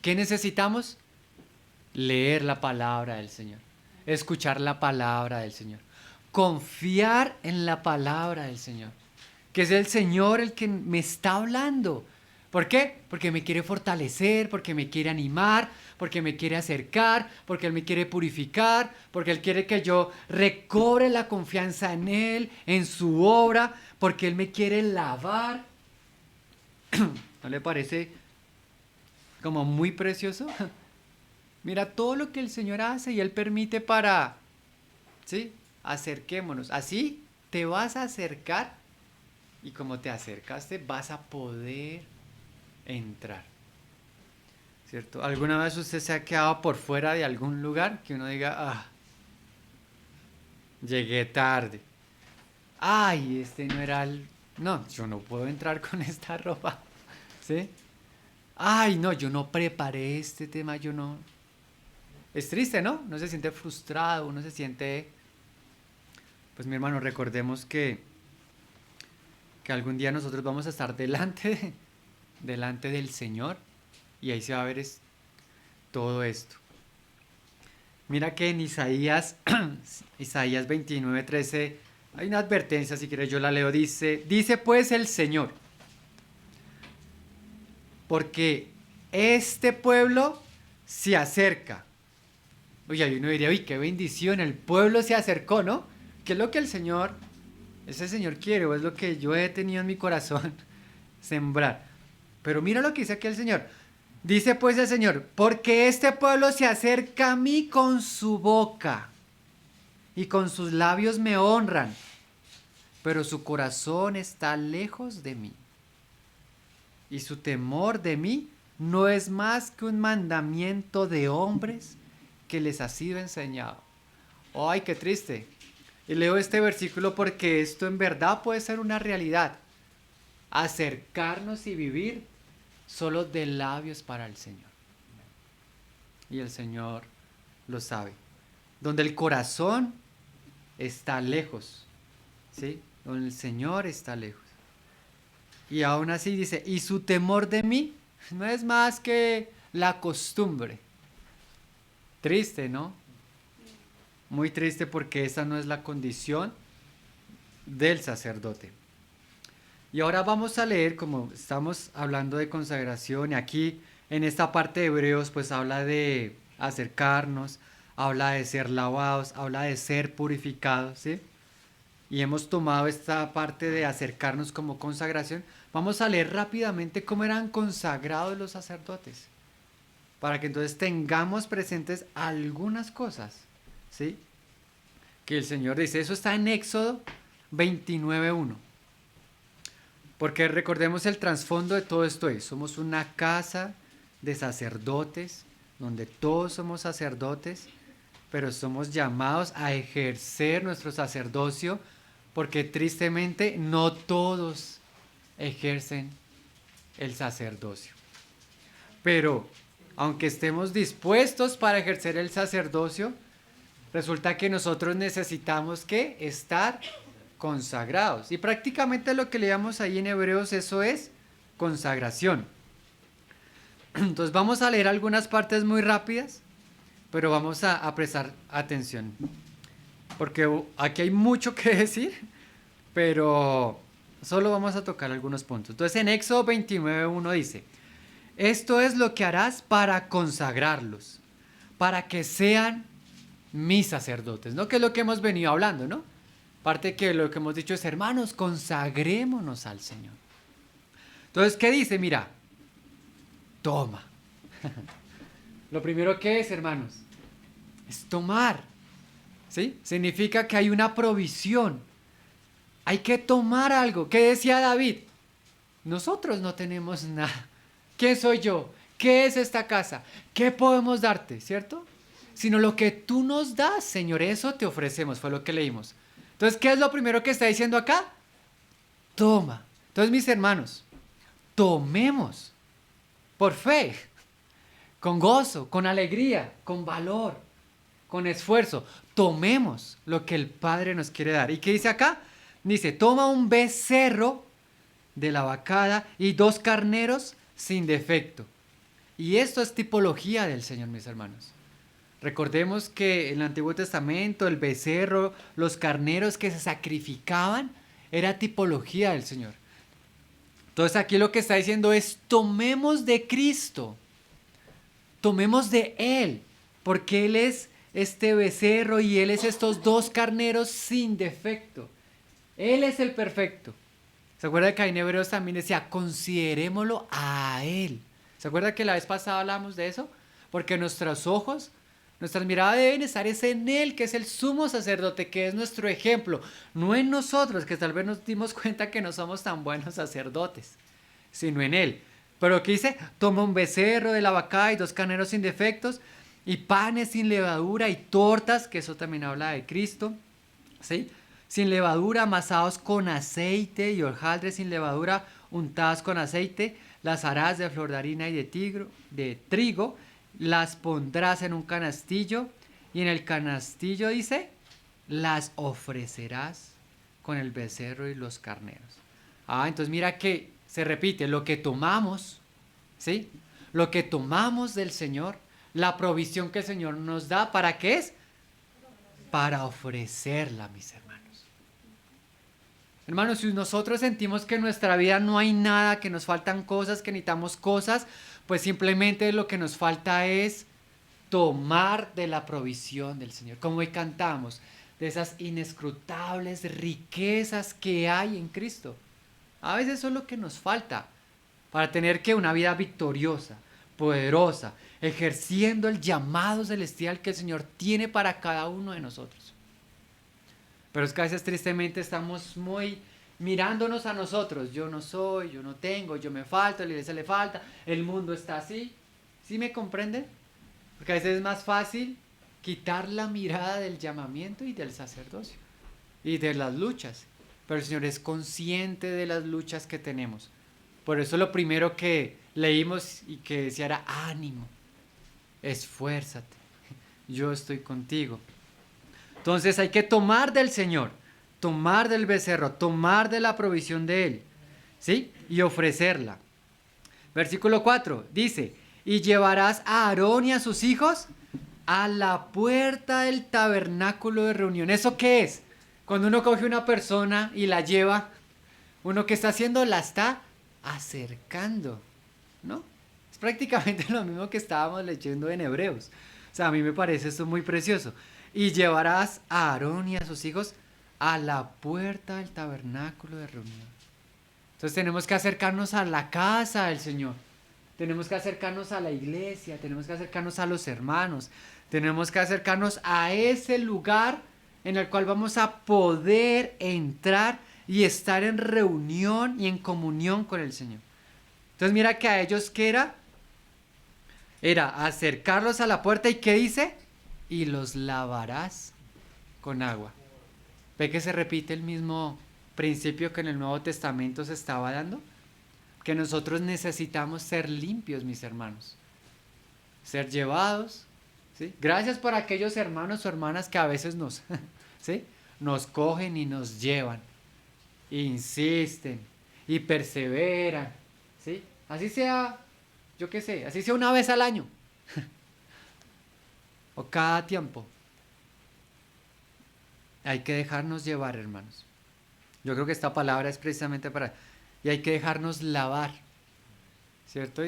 ¿Qué necesitamos? Leer la palabra del Señor. escuchar la palabra del Señor, confiar en la palabra del Señor, que es el Señor el que me está hablando. ¿Por qué? Porque me quiere fortalecer, porque me quiere animar, porque me quiere acercar, porque Él me quiere purificar, porque Él quiere que yo recobre la confianza en Él, en su obra, porque Él me quiere lavar. ¿No le parece como muy precioso? Mira todo lo que el Señor hace y Él permite para, ¿sí? Acerquémonos. Así te vas a acercar y como te acercaste vas a poder entrar. ¿Cierto? ¿Alguna vez usted se ha quedado por fuera de algún lugar que uno diga, llegué tarde? Ay, este no era el... No, yo no puedo entrar con esta ropa. ¿Sí? Ay, no, yo no preparé este tema, yo no... Es triste, ¿no? Uno se siente frustrado, uno se siente... Pues mi hermano, recordemos que algún día nosotros vamos a estar delante del Señor y ahí se va a ver todo esto. Mira que en Isaías 29:13 hay una advertencia, si quieres yo la leo, dice pues el Señor, porque este pueblo se acerca. Oye, uno diría, uy, qué bendición, el pueblo se acercó, ¿no? ¿Qué es lo que ese Señor quiere, o es lo que yo he tenido en mi corazón sembrar? Pero mira lo que dice aquí el Señor. Dice pues el Señor, porque este pueblo se acerca a mí con su boca y con sus labios me honran, pero su corazón está lejos de mí. Y su temor de mí no es más que un mandamiento de hombres que les ha sido enseñado. ¡Ay, qué triste! Y leo este versículo porque esto en verdad puede ser una realidad. Acercarnos y vivir solo de labios para el Señor. Y el Señor lo sabe. Donde el corazón está lejos, ¿sí? Donde el Señor está lejos. Y aún así dice, y su temor de mí no es más que la costumbre. Triste, ¿no? Muy triste porque esa no es la condición del sacerdote. Y ahora vamos a leer, como estamos hablando de consagración, y aquí en esta parte de Hebreos pues habla de acercarnos, habla de ser lavados, habla de ser purificados, ¿sí? Y hemos tomado esta parte de acercarnos como consagración. Vamos a leer rápidamente cómo eran consagrados los sacerdotes, para que entonces tengamos presentes algunas cosas, ¿sí? Que el Señor dice, eso está en Éxodo 29:1. Porque recordemos el trasfondo de todo esto es, somos una casa de sacerdotes, donde todos somos sacerdotes, pero somos llamados a ejercer nuestro sacerdocio, porque tristemente no todos ejercen el sacerdocio. Pero aunque estemos dispuestos para ejercer el sacerdocio, resulta que nosotros necesitamos ¿qué? Estar consagrados. Y prácticamente lo que leíamos ahí en Hebreos, eso es consagración. Entonces vamos a leer algunas partes muy rápidas, pero vamos a prestar atención. Porque aquí hay mucho que decir, pero solo vamos a tocar algunos puntos. Entonces en Éxodo 29:1 dice, esto es lo que harás para consagrarlos, para que sean mis sacerdotes, ¿no? Que es lo que hemos venido hablando, ¿no? Aparte que lo que hemos dicho es, hermanos, consagrémonos al Señor. Entonces, ¿qué dice? Mira, toma. Lo primero que es, hermanos, es tomar. ¿Sí? Significa que hay una provisión. Hay que tomar algo. ¿Qué decía David? Nosotros no tenemos nada. ¿Quién soy yo? ¿Qué es esta casa? ¿Qué podemos darte? ¿Cierto? Sino lo que tú nos das, Señor, eso te ofrecemos, fue lo que leímos. Entonces, ¿qué es lo primero que está diciendo acá? Toma. Entonces, mis hermanos, tomemos por fe, con gozo, con alegría, con valor, con esfuerzo. Tomemos lo que el Padre nos quiere dar. ¿Y qué dice acá? Dice, toma un becerro de la vacada y 2 carneros sin defecto. Y esto es tipología del Señor, mis hermanos. Recordemos que en el Antiguo Testamento el becerro, los carneros que se sacrificaban, era tipología del Señor. Entonces aquí lo que está diciendo es tomemos de Cristo, tomemos de Él, porque Él es este becerro y Él es estos dos carneros sin defecto. Él es el perfecto. ¿Se acuerda que ahí en Hebreos también decía, considerémoslo a Él? ¿Se acuerda que la vez pasada hablamos de eso? Porque nuestros ojos, nuestras miradas deben estar es en Él, que es el sumo sacerdote, que es nuestro ejemplo, no en nosotros, que tal vez nos dimos cuenta que no somos tan buenos sacerdotes, sino en Él. Pero ¿qué dice? Toma un becerro de la vaca y 2 carneros sin defectos, y panes sin levadura y tortas, que eso también habla de Cristo, ¿sí? Sin levadura, amasados con aceite, y hojaldres sin levadura, untadas con aceite. Las harás de flor de harina y de trigo, las pondrás en un canastillo, y en el canastillo, dice, las ofrecerás con el becerro y los carneros. Entonces mira que se repite, lo que tomamos, ¿sí? Lo que tomamos del Señor, la provisión que el Señor nos da, ¿para qué es? Para ofrecerla, mis hermanos. Hermanos, si nosotros sentimos que en nuestra vida no hay nada, que nos faltan cosas, que necesitamos cosas, pues simplemente lo que nos falta es tomar de la provisión del Señor. Como hoy cantamos, de esas inescrutables riquezas que hay en Cristo. A veces eso es lo que nos falta para tener que una vida victoriosa, poderosa, ejerciendo el llamado celestial que el Señor tiene para cada uno de nosotros. Pero es que a veces tristemente estamos muy mirándonos a nosotros. Yo no soy, yo no tengo, yo me falta, a la iglesia le falta, el mundo está así. ¿Sí me comprenden? Porque a veces es más fácil quitar la mirada del llamamiento y del sacerdocio y de las luchas. Pero el Señor es consciente de las luchas que tenemos. Por eso lo primero que leímos y que decía era ánimo, esfuérzate, yo estoy contigo. Entonces hay que tomar del Señor, tomar del becerro, tomar de la provisión de Él, ¿sí? Y ofrecerla. Versículo 4 dice, y llevarás a Aarón y a sus hijos a la puerta del tabernáculo de reunión. ¿Eso qué es? Cuando uno coge una persona y la lleva, uno que está haciendo la está acercando, ¿no? Es prácticamente lo mismo que estábamos leyendo en Hebreos. O sea, a mí me parece esto muy precioso. Y llevarás a Aarón y a sus hijos a la puerta del tabernáculo de reunión. Entonces tenemos que acercarnos a la casa del Señor. Tenemos que acercarnos a la iglesia, tenemos que acercarnos a los hermanos, tenemos que acercarnos a ese lugar en el cual vamos a poder entrar y estar en reunión y en comunión con el Señor. Entonces mira que a ellos ¿qué era? Era acercarlos a la puerta y ¿qué dice? Y los lavarás con agua. ¿Ve que se repite el mismo principio que en el Nuevo Testamento se estaba dando? Que nosotros necesitamos ser limpios, mis hermanos. Ser llevados, ¿sí? Gracias por aquellos hermanos o hermanas que a veces ¿sí? Nos cogen y nos llevan. Insisten y perseveran, ¿sí? Así sea, yo qué sé, así sea una vez al año. O cada tiempo. Hay que dejarnos llevar, hermanos. Yo creo que esta palabra es precisamente para... Y hay que dejarnos lavar, ¿cierto?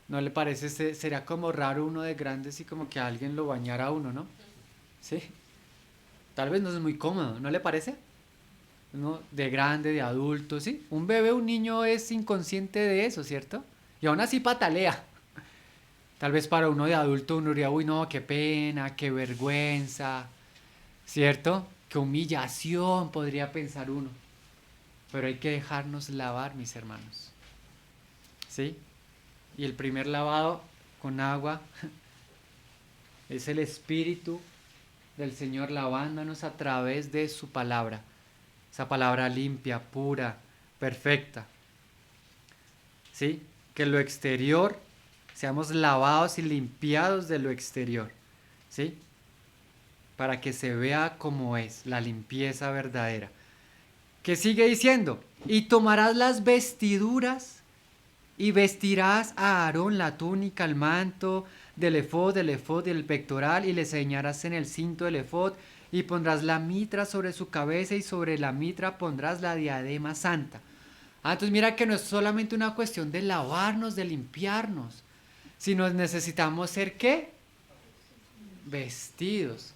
¿No le parece? Sería como raro uno de grandes y como que alguien lo bañara a uno, ¿no? ¿Sí? Tal vez no es muy cómodo, ¿no le parece? Uno de grande, de adulto, ¿sí? Un bebé, un niño es inconsciente de eso, ¿cierto? Y aún así patalea. Tal vez para uno de adulto uno diría, uy, no, qué pena, qué vergüenza, ¿cierto? Qué humillación podría pensar uno. Pero hay que dejarnos lavar, mis hermanos. ¿Sí? Y el primer lavado con agua es el Espíritu del Señor lavándonos a través de su palabra. Esa palabra limpia, pura, perfecta. ¿Sí? Que lo exterior, seamos lavados y limpiados de lo exterior. ¿Sí? Para que se vea como es, la limpieza verdadera. ¿Qué sigue diciendo? Y tomarás las vestiduras Y vestirás a Aarón la túnica, el manto del efod y el pectoral, y le ceñarás en el cinto del efod, y pondrás la mitra sobre su cabeza, y sobre la mitra pondrás la diadema santa. Entonces mira que no es solamente una cuestión de lavarnos, de limpiarnos, sino necesitamos ser ¿qué? Vestidos.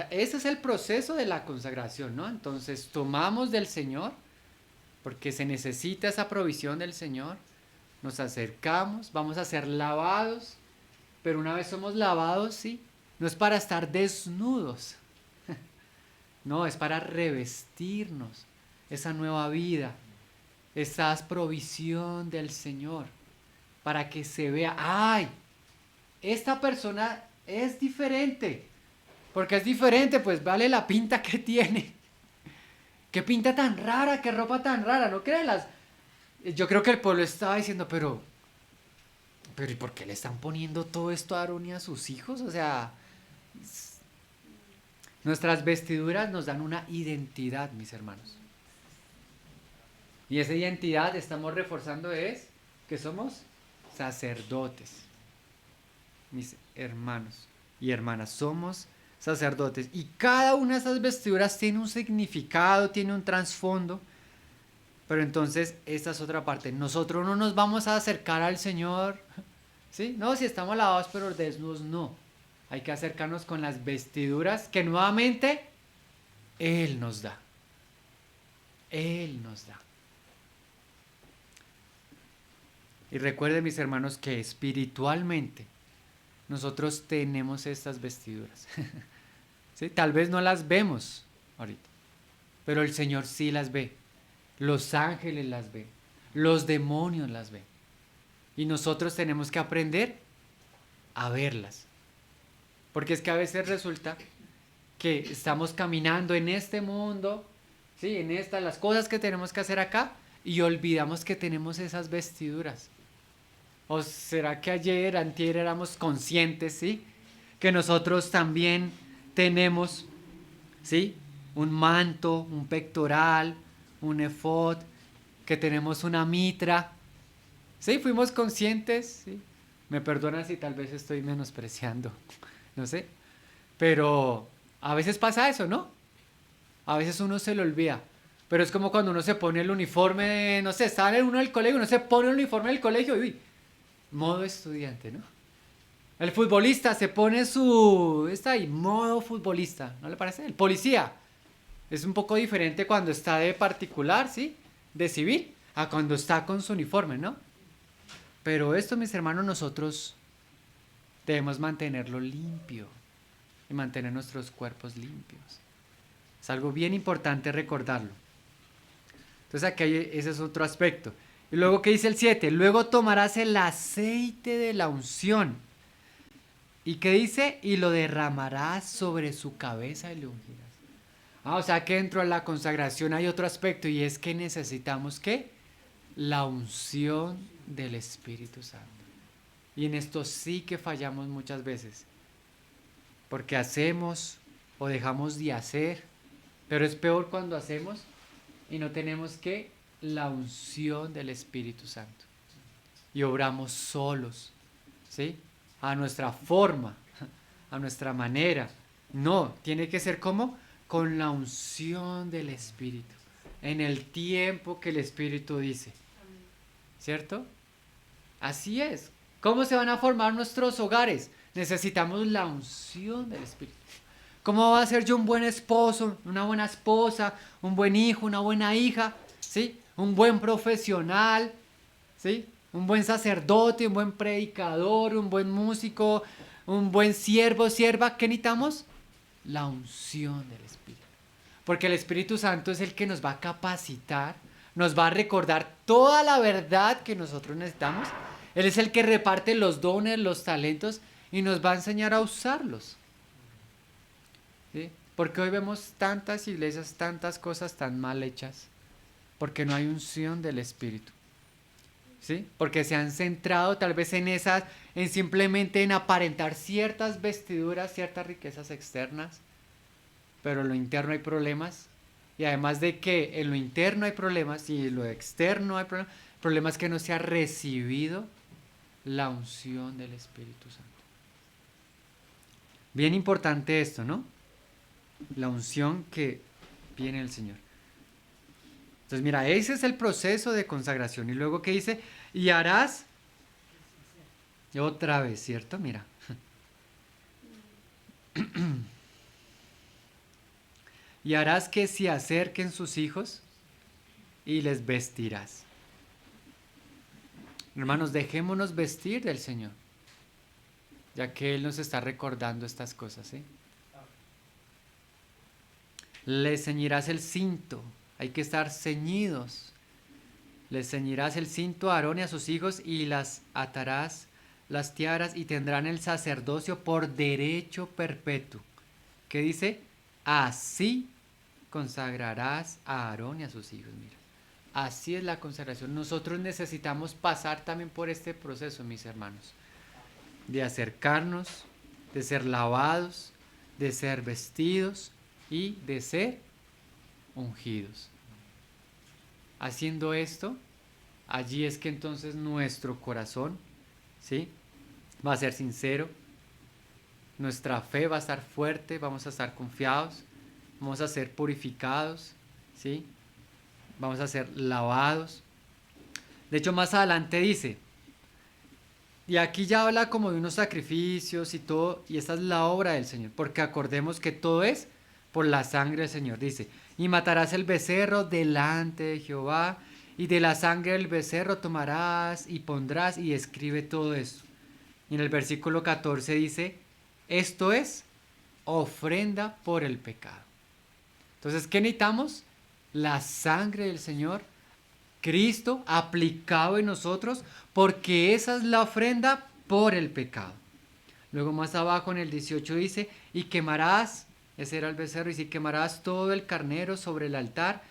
Ese es el proceso de la consagración, ¿no? Entonces tomamos del Señor, porque se necesita esa provisión del Señor, nos acercamos, vamos a ser lavados, pero una vez somos lavados, sí, no es para estar desnudos, no, es para revestirnos esa nueva vida, esa provisión del Señor, para que se vea, ¡ay! Esta persona es diferente, porque es diferente, pues vale la pinta que tiene. Qué pinta tan rara, qué ropa tan rara, ¿no crees? Yo creo que el pueblo estaba diciendo, pero ¿y por qué le están poniendo todo esto a Aarón y a sus hijos? O sea, nuestras vestiduras nos dan una identidad, mis hermanos. Y esa identidad estamos reforzando es que somos sacerdotes, mis hermanos y hermanas, somos sacerdotes. Y cada una de esas vestiduras tiene un significado, tiene un trasfondo. Pero entonces, esta es otra parte. Nosotros no nos vamos a acercar al Señor, ¿sí? No, si estamos lavados pero desnudos, no. Hay que acercarnos con las vestiduras que nuevamente Él nos da. Él nos da. Y recuerden, mis hermanos, que espiritualmente nosotros tenemos estas vestiduras. ¿Sí? Tal vez no las vemos ahorita, pero el Señor sí las ve. Los ángeles las ven, los demonios las ven. Y nosotros tenemos que aprender a verlas. Porque es que a veces resulta que estamos caminando en este mundo, ¿sí? En las cosas que tenemos que hacer acá, y olvidamos que tenemos esas vestiduras. ¿O será que ayer, antier éramos conscientes, ¿sí? Que nosotros también tenemos, ¿sí? Un manto, un pectoral, un efod, que tenemos una mitra. Sí, fuimos conscientes, sí. Me perdonan si tal vez estoy menospreciando, no sé. Pero a veces pasa eso, ¿no? A veces uno se lo olvida. Pero es como cuando uno se pone el uniforme, no sé, sale uno del colegio, uno se pone el uniforme del colegio y uy, modo estudiante, ¿no? El futbolista se pone está ahí, modo futbolista, ¿no le parece? El policía. Es un poco diferente cuando está de particular, ¿sí? De civil, a cuando está con su uniforme, ¿no? Pero esto, mis hermanos, nosotros debemos mantenerlo limpio y mantener nuestros cuerpos limpios. Es algo bien importante recordarlo. Entonces aquí ese es otro aspecto. Y luego, ¿qué dice el 7? Luego tomarás el aceite de la unción. ¿Y qué dice? Y lo derramarás sobre su cabeza y le ungirás. O sea que dentro de la consagración hay otro aspecto y es que necesitamos ¿qué? La unción del Espíritu Santo. Y en esto sí que fallamos muchas veces. Porque hacemos o dejamos de hacer, pero es peor cuando hacemos y no tenemos ¿qué? La unción del Espíritu Santo. Y obramos solos, ¿sí? A nuestra forma, a nuestra manera. No, tiene que ser como con la unción del Espíritu, en el tiempo que el Espíritu dice, ¿cierto? Así es. ¿Cómo se van a formar nuestros hogares? Necesitamos la unción del Espíritu. ¿Cómo va a ser yo un buen esposo, una buena esposa, un buen hijo, una buena hija? ¿Sí? Un buen profesional, ¿sí? Un buen sacerdote, un buen predicador, un buen músico, un buen siervo, sierva. ¿Qué necesitamos? La unción del Espíritu. Porque el Espíritu Santo es el que nos va a capacitar, nos va a recordar toda la verdad que nosotros necesitamos. Él es el que reparte los dones, los talentos y nos va a enseñar a usarlos. ¿Sí? Porque hoy vemos tantas iglesias, tantas cosas tan mal hechas, porque no hay unción del Espíritu. ¿Sí? Porque se han centrado tal vez en simplemente en aparentar ciertas vestiduras, ciertas riquezas externas, pero en lo interno hay problemas. Y además de que en lo interno hay problemas y en lo externo hay problemas, El problema es que no se ha recibido la unción del Espíritu Santo. Bien importante esto, ¿no? La unción que viene del Señor. Entonces, mira, ese es el proceso de consagración. Y luego, ¿qué dice? Y harás otra vez, ¿cierto? Mira. Y harás que se acerquen sus hijos y les vestirás. Hermanos, dejémonos vestir del Señor, ya que Él nos está recordando estas cosas, ¿sí? Le ceñirás el cinto, hay que estar ceñidos. Le ceñirás el cinto a Aarón y a sus hijos y las atarás las tiaras y tendrán el sacerdocio por derecho perpetuo. ¿Qué dice? Así consagrarás a Aarón y a sus hijos. Mira, así es la consagración. Nosotros necesitamos pasar también por este proceso, mis hermanos, de acercarnos, de ser lavados, de ser vestidos y de ser ungidos. Haciendo esto, allí es que entonces nuestro corazón, ¿sí?, va a ser sincero, nuestra fe va a estar fuerte, vamos a estar confiados, vamos a ser purificados, ¿sí?, vamos a ser lavados. De hecho, más adelante dice, y aquí ya habla como de unos sacrificios y todo, y esta es la obra del Señor, porque acordemos que todo es por la sangre del Señor. Dice, y matarás el becerro delante de Jehová, y de la sangre del becerro tomarás y pondrás, y escribe todo esto. Y en el versículo 14 dice, esto es ofrenda por el pecado. Entonces, ¿qué necesitamos? La sangre del Señor, Cristo aplicado en nosotros, porque esa es la ofrenda por el pecado. Luego más abajo en el 18 dice, y quemarás, ese era el becerro, y si quemarás todo el carnero sobre el altar,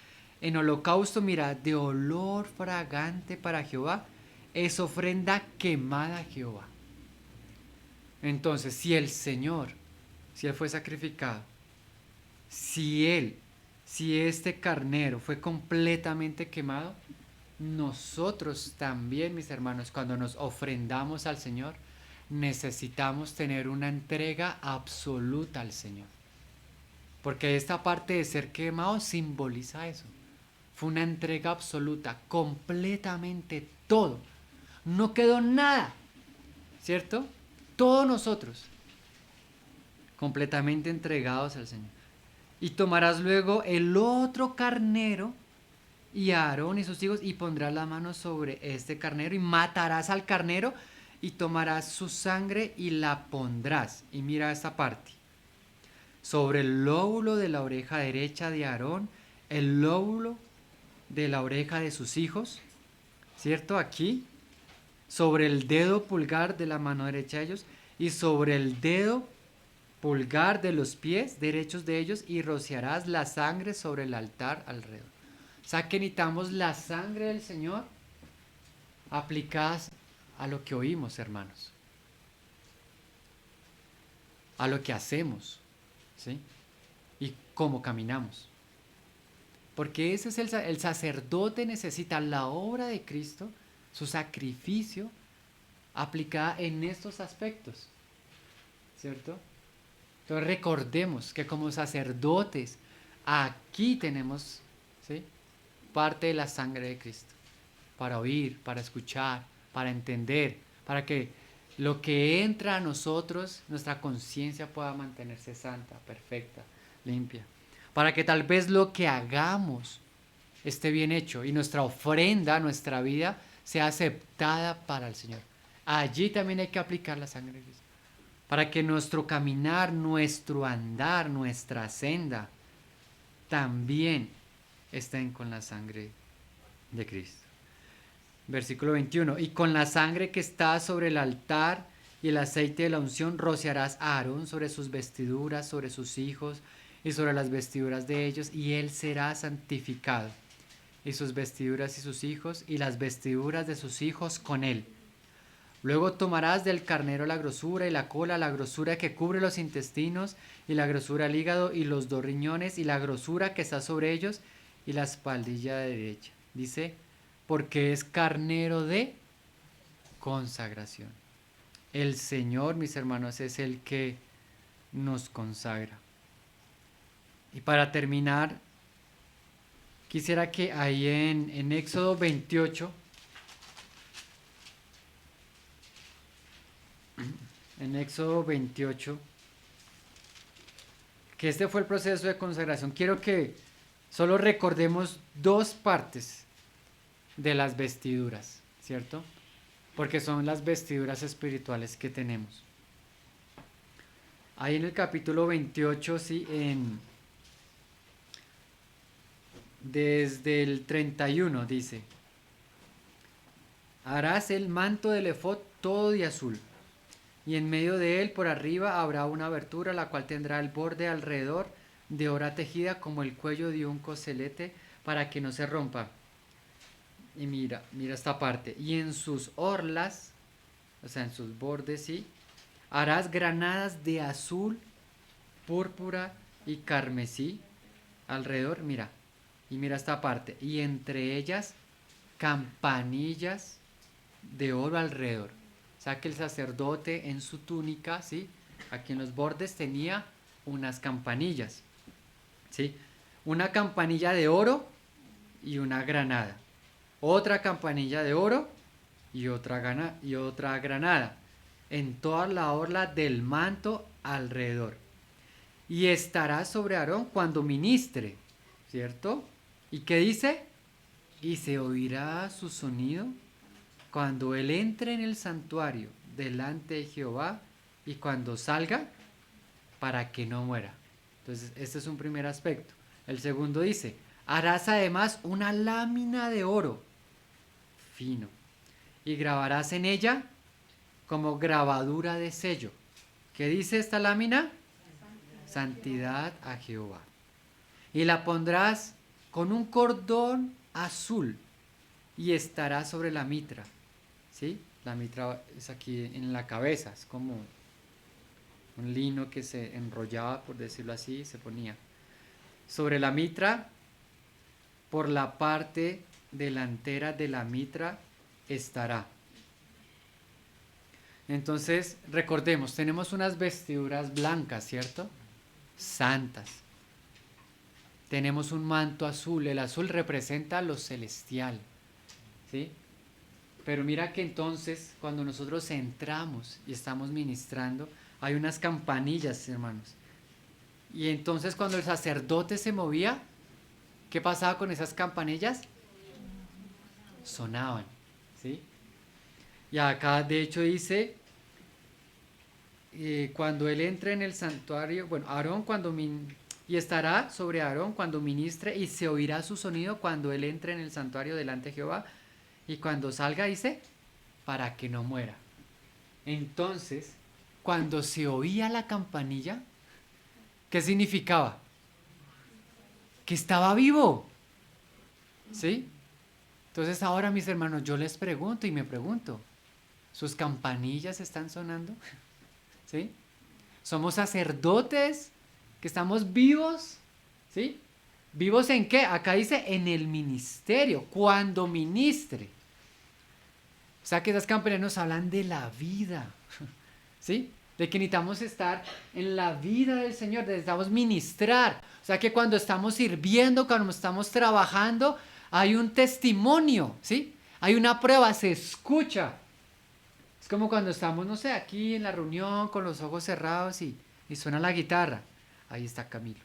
en holocausto, mira, de olor fragante para Jehová, es ofrenda quemada a Jehová. Entonces, si el Señor, si Él fue sacrificado, si este carnero fue completamente quemado, nosotros también, mis hermanos, cuando nos ofrendamos al Señor, necesitamos tener una entrega absoluta al Señor. Porque esta parte de ser quemado simboliza eso. Fue una entrega absoluta, completamente todo. No quedó nada, ¿cierto? Todos nosotros, completamente entregados al Señor. Y tomarás luego el otro carnero, y a Aarón y sus hijos, y pondrás la mano sobre este carnero, y matarás al carnero, y tomarás su sangre, y la pondrás. Y mira esta parte. Sobre el lóbulo de la oreja derecha de Aarón, el lóbulo de la oreja de sus hijos, ¿cierto? Aquí, sobre el dedo pulgar de la mano derecha de ellos, y sobre el dedo pulgar de los pies derechos de ellos, y rociarás la sangre sobre el altar alrededor. O sea que necesitamos la sangre del Señor aplicada a lo que oímos, hermanos, a lo que hacemos, ¿sí?, y cómo caminamos. Porque ese es el sacerdote necesita la obra de Cristo, su sacrificio, aplicada en estos aspectos, ¿cierto? Entonces recordemos que como sacerdotes aquí tenemos, ¿sí?, parte de la sangre de Cristo, para oír, para escuchar, para entender, para que lo que entra a nosotros, nuestra conciencia pueda mantenerse santa, perfecta, limpia, para que tal vez lo que hagamos esté bien hecho y nuestra ofrenda, nuestra vida, sea aceptada para el Señor. Allí también hay que aplicar la sangre de Cristo, para que nuestro caminar, nuestro andar, nuestra senda, también estén con la sangre de Cristo. Versículo 21. Y con la sangre que está sobre el altar y el aceite de la unción rociarás a Aarón sobre sus vestiduras, sobre sus hijos y sobre las vestiduras de ellos, y él será santificado, y sus vestiduras y sus hijos, y las vestiduras de sus hijos con él. Luego tomarás del carnero la grosura y la cola, la grosura que cubre los intestinos, y la grosura del hígado, y los 2 riñones, y la grosura que está sobre ellos, y la espaldilla derecha. Dice, porque es carnero de consagración. El Señor, mis hermanos, es el que nos consagra. Y para terminar, quisiera que ahí en Éxodo 28, en Éxodo 28, que este fue el proceso de consagración, quiero que solo recordemos dos partes de las vestiduras, ¿cierto? Porque son las vestiduras espirituales que tenemos. Ahí en el capítulo 28, sí, desde el 31 dice: harás el manto del efod todo de azul, y en medio de él por arriba habrá una abertura, la cual tendrá el borde alrededor de ora tejida como el cuello de un coselete, para que no se rompa. Y mira esta parte. Y en sus orlas, o sea, en sus bordes, sí, harás granadas de azul, púrpura y carmesí alrededor, mira. Y mira esta parte. Y entre ellas campanillas de oro alrededor. O sea que el sacerdote en su túnica, ¿sí? Aquí en los bordes tenía unas campanillas, ¿sí? Una campanilla de oro y una granada. Otra campanilla de oro y otra granada. En toda la orla del manto alrededor. Y estará sobre Aarón cuando ministre, ¿cierto? ¿Y qué dice? Y se oirá su sonido cuando él entre en el santuario delante de Jehová y cuando salga, para que no muera. Entonces, este es un primer aspecto. El segundo dice: harás además una lámina de oro fino y grabarás en ella como grabadura de sello. ¿Qué dice esta lámina? Santidad a Jehová. Y la pondrás con un cordón azul y estará sobre la mitra. ¿Sí? La mitra es aquí en la cabeza, es como un lino que se enrollaba, por decirlo así, se ponía sobre la mitra. Por la parte delantera de la mitra estará. Entonces, recordemos, tenemos unas vestiduras blancas, ¿cierto? Santas. Tenemos un manto azul. El azul representa lo celestial, ¿sí? Pero mira que entonces, cuando nosotros entramos y estamos ministrando, hay unas campanillas, hermanos. Y entonces cuando el sacerdote se movía, ¿qué pasaba con esas campanillas? Sonaban, ¿sí? Y acá de hecho dice, cuando él entre en el santuario, bueno, Aarón y estará sobre Aarón cuando ministre y se oirá su sonido cuando él entre en el santuario delante de Jehová y cuando salga, dice, para que no muera. Entonces, cuando se oía la campanilla, ¿qué significaba? Que estaba vivo, ¿sí? Entonces ahora, mis hermanos, yo les pregunto y me pregunto, ¿sus campanillas están sonando? ¿Sí? ¿Somos sacerdotes que estamos vivos? ¿Sí? ¿Vivos en qué? Acá dice en el ministerio, cuando ministre. O sea que esas campanillas nos hablan de la vida, ¿sí? De que necesitamos estar en la vida del Señor, necesitamos ministrar. O sea que cuando estamos sirviendo, cuando estamos trabajando, hay un testimonio, ¿sí? Hay una prueba, se escucha. Es como cuando estamos, no sé, aquí en la reunión con los ojos cerrados y suena la guitarra. Ahí está Camilo,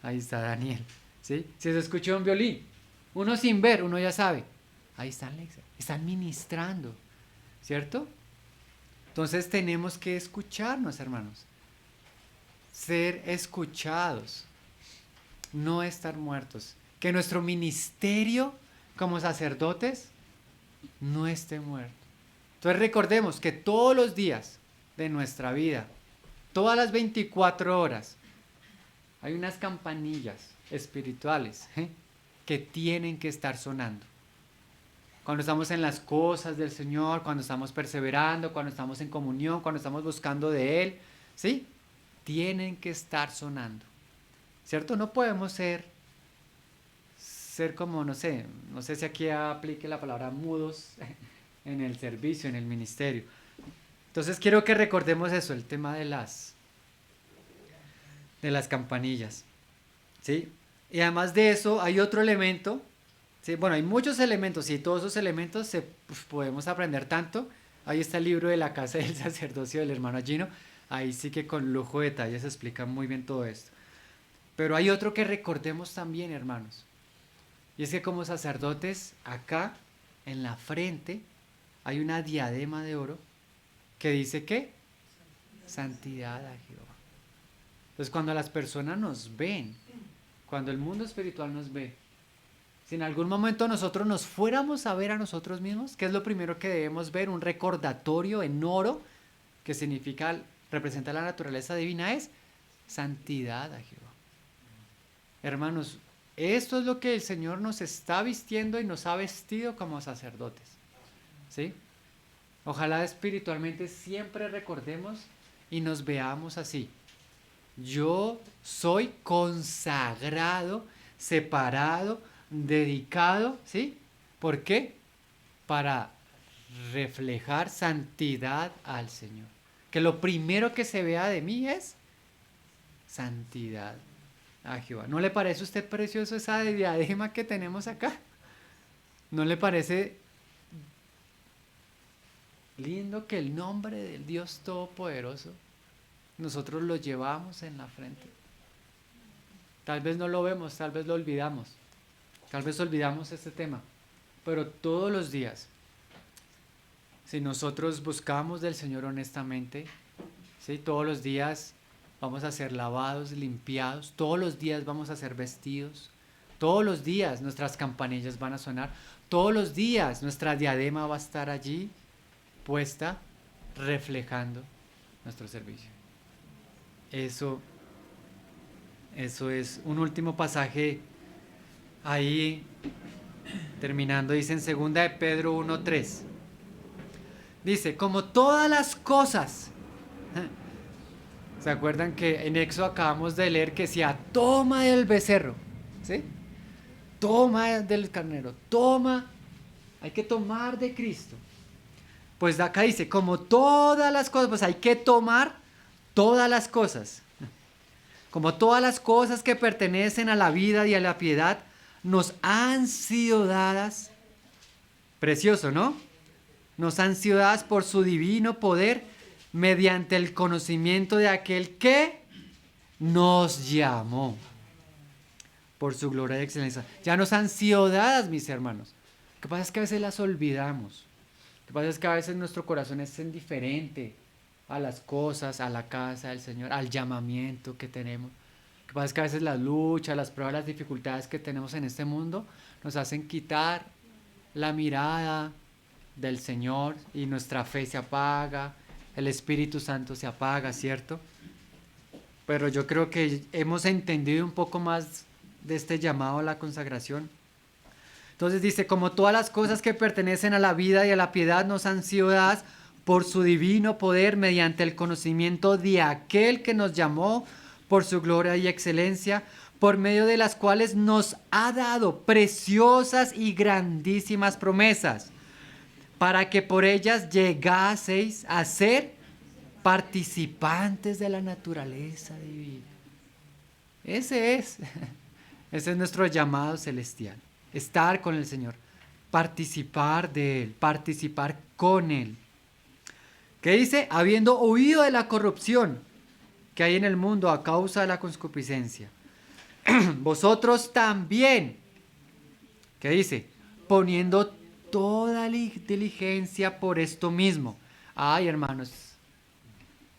ahí está Daniel, ¿sí? Si se escucha un violín, uno sin ver, uno ya sabe. Ahí están ministrando, ¿cierto? Entonces tenemos que escucharnos, hermanos. Ser escuchados, no estar muertos. Que nuestro ministerio como sacerdotes no esté muerto. Entonces recordemos que todos los días de nuestra vida, todas las 24 horas, hay unas campanillas espirituales que tienen que estar sonando. Cuando estamos en las cosas del Señor, cuando estamos perseverando, cuando estamos en comunión, cuando estamos buscando de Él, ¿sí? Tienen que estar sonando, ¿cierto? No podemos ser ser como, no sé si aquí aplique la palabra mudos en el servicio, en el ministerio. Entonces quiero que recordemos eso, el tema de las campanillas, ¿sí? Y además de eso hay otro elemento, ¿sí? Bueno, hay muchos elementos y todos esos elementos podemos aprender tanto. Ahí está el libro de la casa del sacerdocio del hermano Gino, ahí sí que con lujo de detalles se explica muy bien todo esto. Pero hay otro que recordemos también, hermanos, y es que como sacerdotes acá en la frente hay una diadema de oro que dice ¿qué? Santidad a Jehová. Entonces cuando las personas nos ven, cuando el mundo espiritual nos ve, si en algún momento nosotros nos fuéramos a ver a nosotros mismos, ¿qué es lo primero que debemos ver? Un recordatorio en oro que significa, representa la naturaleza divina, es santidad a Jehová. Hermanos, esto es lo que el Señor nos está vistiendo y nos ha vestido como sacerdotes, ¿sí? Ojalá espiritualmente siempre recordemos y nos veamos así. Yo soy consagrado, separado, dedicado, ¿sí? ¿Por qué? Para reflejar santidad al Señor. Que lo primero que se vea de mí es santidad a Jehová. ¿No le parece a usted precioso esa diadema que tenemos acá? ¿No le parece lindo que el nombre del Dios Todopoderoso nosotros lo llevamos en la frente? Tal vez no lo vemos, tal vez lo olvidamos, tal vez olvidamos este tema, pero todos los días, si nosotros buscamos del Señor honestamente, ¿sí? Todos los días vamos a ser lavados, limpiados, todos los días vamos a ser vestidos, todos los días nuestras campanillas van a sonar, todos los días nuestra diadema va a estar allí puesta, reflejando nuestro servicio. Eso es un último pasaje ahí, terminando, dice en 2 de Pedro 1:3. Dice, como todas las cosas, ¿se acuerdan que en Éxodo acabamos de leer que decía, toma del becerro, ¿sí? Toma del carnero, toma, hay que tomar de Cristo. Pues acá dice, como todas las cosas, pues hay que tomar todas las cosas. Como todas las cosas que pertenecen a la vida y a la piedad, nos han sido dadas, precioso, ¿no? Nos han sido dadas por su divino poder, mediante el conocimiento de aquel que nos llamó, por su gloria y excelencia. Ya nos han sido dadas, mis hermanos. Lo que pasa es que a veces las olvidamos. Lo que pasa es que a veces nuestro corazón es indiferente a las cosas, a la casa del Señor, al llamamiento que tenemos. Lo que pasa es que a veces las luchas, las pruebas, las dificultades que tenemos en este mundo nos hacen quitar la mirada del Señor y nuestra fe se apaga, el Espíritu Santo se apaga, ¿cierto? Pero yo creo que hemos entendido un poco más de este llamado a la consagración. Entonces dice, como todas las cosas que pertenecen a la vida y a la piedad nos han sido dadas por su divino poder mediante el conocimiento de aquel que nos llamó por su gloria y excelencia, por medio de las cuales nos ha dado preciosas y grandísimas promesas, para que por ellas llegaseis a ser participantes de la naturaleza divina. Ese es nuestro llamado celestial, estar con el Señor, participar de Él, participar con Él. ¿Qué dice? Habiendo huido de la corrupción que hay en el mundo a causa de la concupiscencia. Vosotros también, ¿qué dice? Poniendo toda diligencia por esto mismo. Ay, hermanos,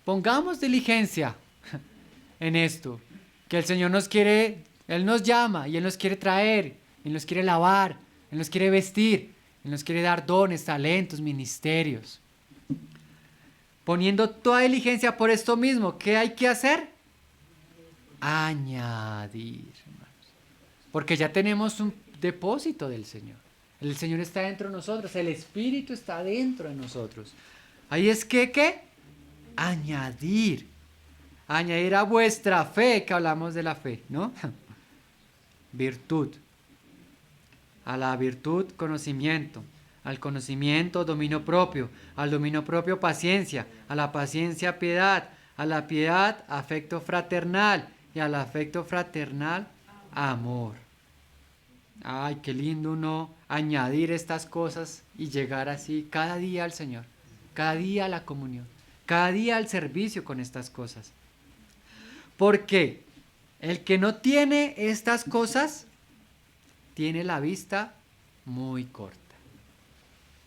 pongamos diligencia en esto, que el Señor nos quiere, Él nos llama y Él nos quiere traer, Él nos quiere lavar, Él nos quiere vestir, Él nos quiere dar dones, talentos, ministerios. Poniendo toda diligencia por esto mismo, ¿qué hay que hacer? Añadir, hermanos, porque ya tenemos un depósito del Señor. El Señor está dentro de nosotros, el Espíritu está dentro de nosotros. Ahí es que, ¿qué? Añadir a vuestra fe, que hablamos de la fe, ¿no? Virtud. A la virtud, conocimiento. Al conocimiento, dominio propio. Al dominio propio, paciencia. A la paciencia, piedad. A la piedad, afecto fraternal. Y al afecto fraternal, amor. Ay, qué lindo uno añadir estas cosas y llegar así cada día al Señor. Cada día a la comunión. Cada día al servicio con estas cosas. Porque el que no tiene estas cosas tiene la vista muy corta.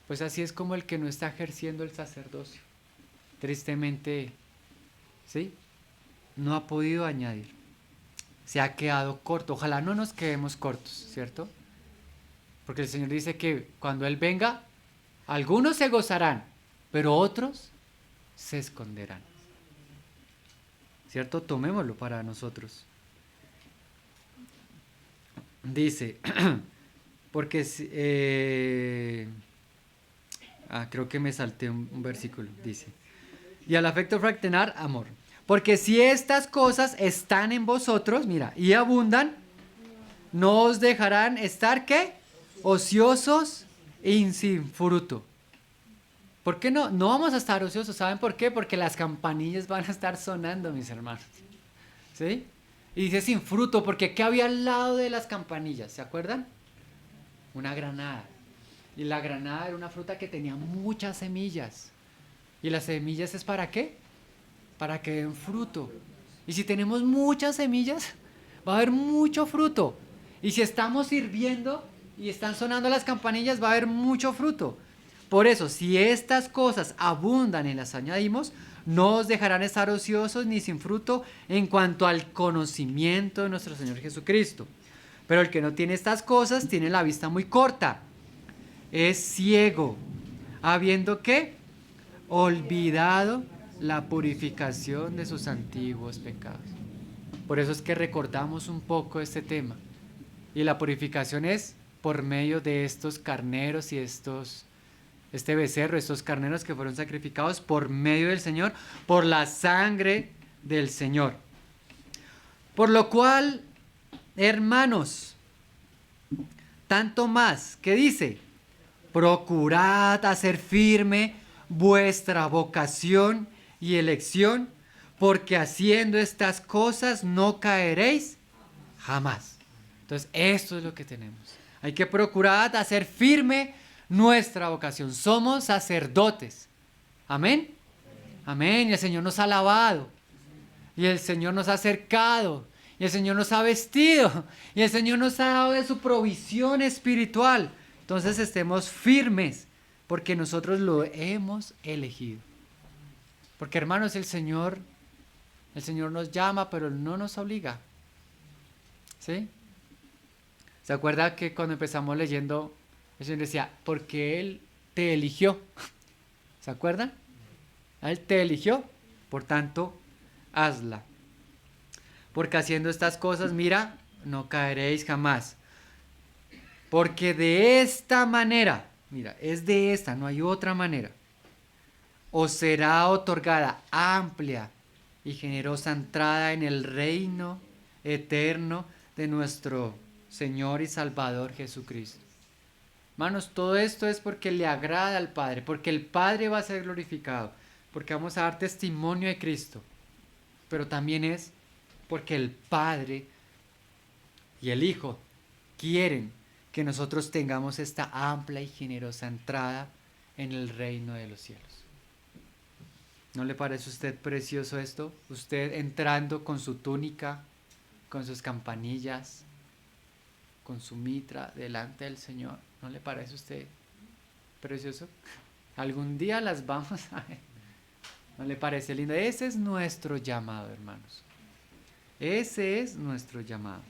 Pues así es como el que no está ejerciendo el sacerdocio. Tristemente, ¿sí? No ha podido añadir. Se ha quedado corto. Ojalá no nos quedemos cortos, ¿cierto? Porque el Señor dice que cuando Él venga, algunos se gozarán, pero otros se esconderán. ¿Cierto? Tomémoslo para nosotros. Dice, porque creo que me salté un versículo, dice. Y al afecto fraternal, amor. Porque si estas cosas están en vosotros, mira, y abundan, no os dejarán estar, ¿qué? Ociosos y sin fruto. ¿Por qué no? No vamos a estar ociosos, ¿saben por qué? Porque las campanillas van a estar sonando, mis hermanos. ¿Sí? Y dice sin fruto, porque ¿qué había al lado de las campanillas? ¿Se acuerdan? Una granada. Y la granada era una fruta que tenía muchas semillas. ¿Y las semillas es para qué? Para que den fruto. Y si tenemos muchas semillas, va a haber mucho fruto. Y si estamos sirviendo y están sonando las campanillas, va a haber mucho fruto. Por eso, si estas cosas abundan y las añadimos, no os dejarán estar ociosos ni sin fruto en cuanto al conocimiento de nuestro Señor Jesucristo. Pero el que no tiene estas cosas tiene la vista muy corta. Es ciego, habiendo ¿qué? Olvidado la purificación de sus antiguos pecados. Por eso es que recordamos un poco este tema. Y la purificación es por medio de estos carneros y este becerro, estos carneros que fueron sacrificados por medio del Señor, por la sangre del Señor. Por lo cual, hermanos, tanto más, ¿qué dice? Procurad hacer firme vuestra vocación y elección, porque haciendo estas cosas no caeréis jamás. Entonces, esto es lo que tenemos. Hay que procurar hacer firme nuestra vocación. Somos sacerdotes. Amén. Amén. Y el Señor nos ha lavado. Y el Señor nos ha acercado. Y el Señor nos ha vestido. Y el Señor nos ha dado de su provisión espiritual. Entonces estemos firmes, porque nosotros lo hemos elegido. Porque hermanos, el Señor nos llama, pero no nos obliga. ¿Sí? ¿Se acuerda que cuando empezamos leyendo, el Señor decía, porque Él te eligió? ¿Se acuerdan? Él te eligió, por tanto, hazla. Porque haciendo estas cosas, mira, no caeréis jamás. Porque de esta manera, mira, es de esta, no hay otra manera, os será otorgada amplia y generosa entrada en el reino eterno de nuestro Señor y Salvador Jesucristo. Hermanos, todo esto es porque le agrada al Padre, porque el Padre va a ser glorificado, porque vamos a dar testimonio de Cristo, pero también es porque el Padre y el Hijo quieren que nosotros tengamos esta amplia y generosa entrada en el reino de los cielos. ¿No le parece a usted precioso esto? Usted entrando con su túnica, con sus campanillas, con su mitra delante del Señor. ¿No le parece a usted precioso? Algún día las vamos a ver. ¿No le parece lindo? Ese es nuestro llamado, hermanos. Ese es nuestro llamado.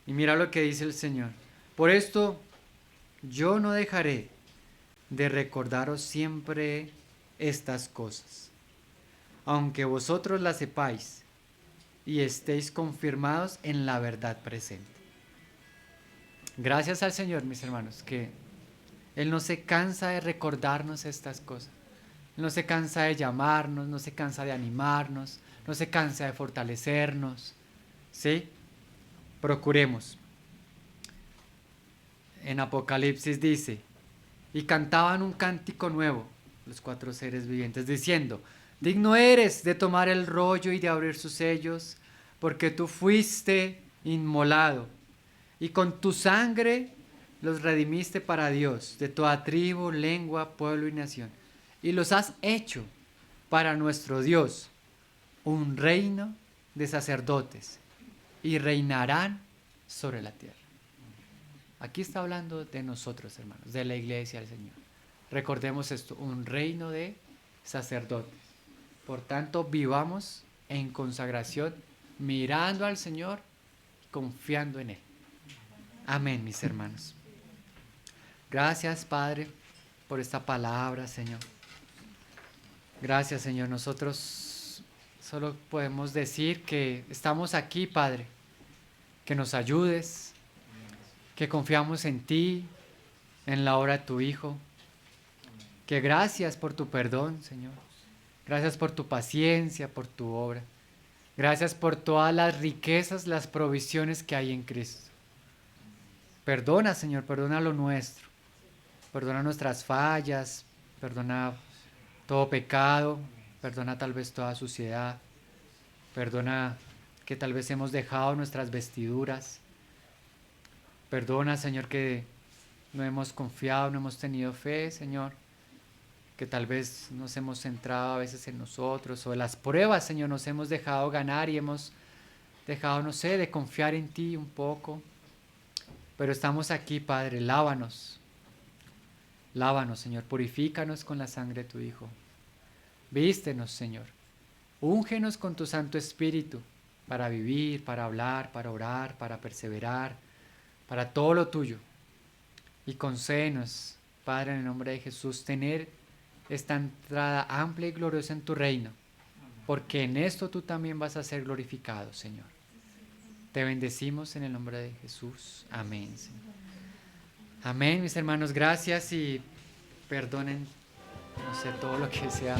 Y mira lo que dice el Señor. Por esto yo no dejaré de recordaros siempre estas cosas, aunque vosotros las sepáis y estéis confirmados en la verdad presente. Gracias al Señor, mis hermanos, que Él no se cansa de recordarnos estas cosas. Él no se cansa de llamarnos, no se cansa de animarnos, no se cansa de fortalecernos. ¿Sí? Procuremos. En Apocalipsis dice, y cantaban un cántico nuevo, los 4 seres vivientes, diciendo, digno eres de tomar el rollo y de abrir sus sellos, porque tú fuiste inmolado, y con tu sangre los redimiste para Dios, de toda tribu, lengua, pueblo y nación, y los has hecho para nuestro Dios un reino de sacerdotes, y reinarán sobre la tierra. Aquí está hablando de nosotros, hermanos, de la iglesia del Señor. Recordemos esto, un reino de sacerdotes. Por tanto, vivamos en consagración, mirando al Señor, confiando en Él. Amén, mis hermanos. Gracias, Padre, por esta palabra, Señor. Gracias, Señor. Nosotros solo podemos decir que estamos aquí, Padre, que nos ayudes, que confiamos en ti, en la obra de tu Hijo, que gracias por tu perdón, Señor. Gracias por tu paciencia, por tu obra. Gracias por todas las riquezas, las provisiones que hay en Cristo. Perdona, Señor, perdona lo nuestro. Perdona nuestras fallas, perdona todo pecado, perdona tal vez toda suciedad, perdona que tal vez hemos dejado nuestras vestiduras. Perdona, Señor, que no hemos confiado, no hemos tenido fe, Señor, que tal vez nos hemos centrado a veces en nosotros o en las pruebas, Señor, nos hemos dejado ganar y hemos dejado, no sé, de confiar en ti un poco. Pero estamos aquí, Padre, lávanos. Lávanos, Señor, purifícanos con la sangre de tu Hijo. Vístenos, Señor. Úngenos con tu Santo Espíritu para vivir, para hablar, para orar, para perseverar, para todo lo tuyo. Y concédenos, Padre, en el nombre de Jesús, tener esta entrada amplia y gloriosa en tu reino, porque en esto tú también vas a ser glorificado, Señor. Te bendecimos en el nombre de Jesús. Amén, Señor. Amén, mis hermanos, gracias y perdonen, no sé, todo lo que sea.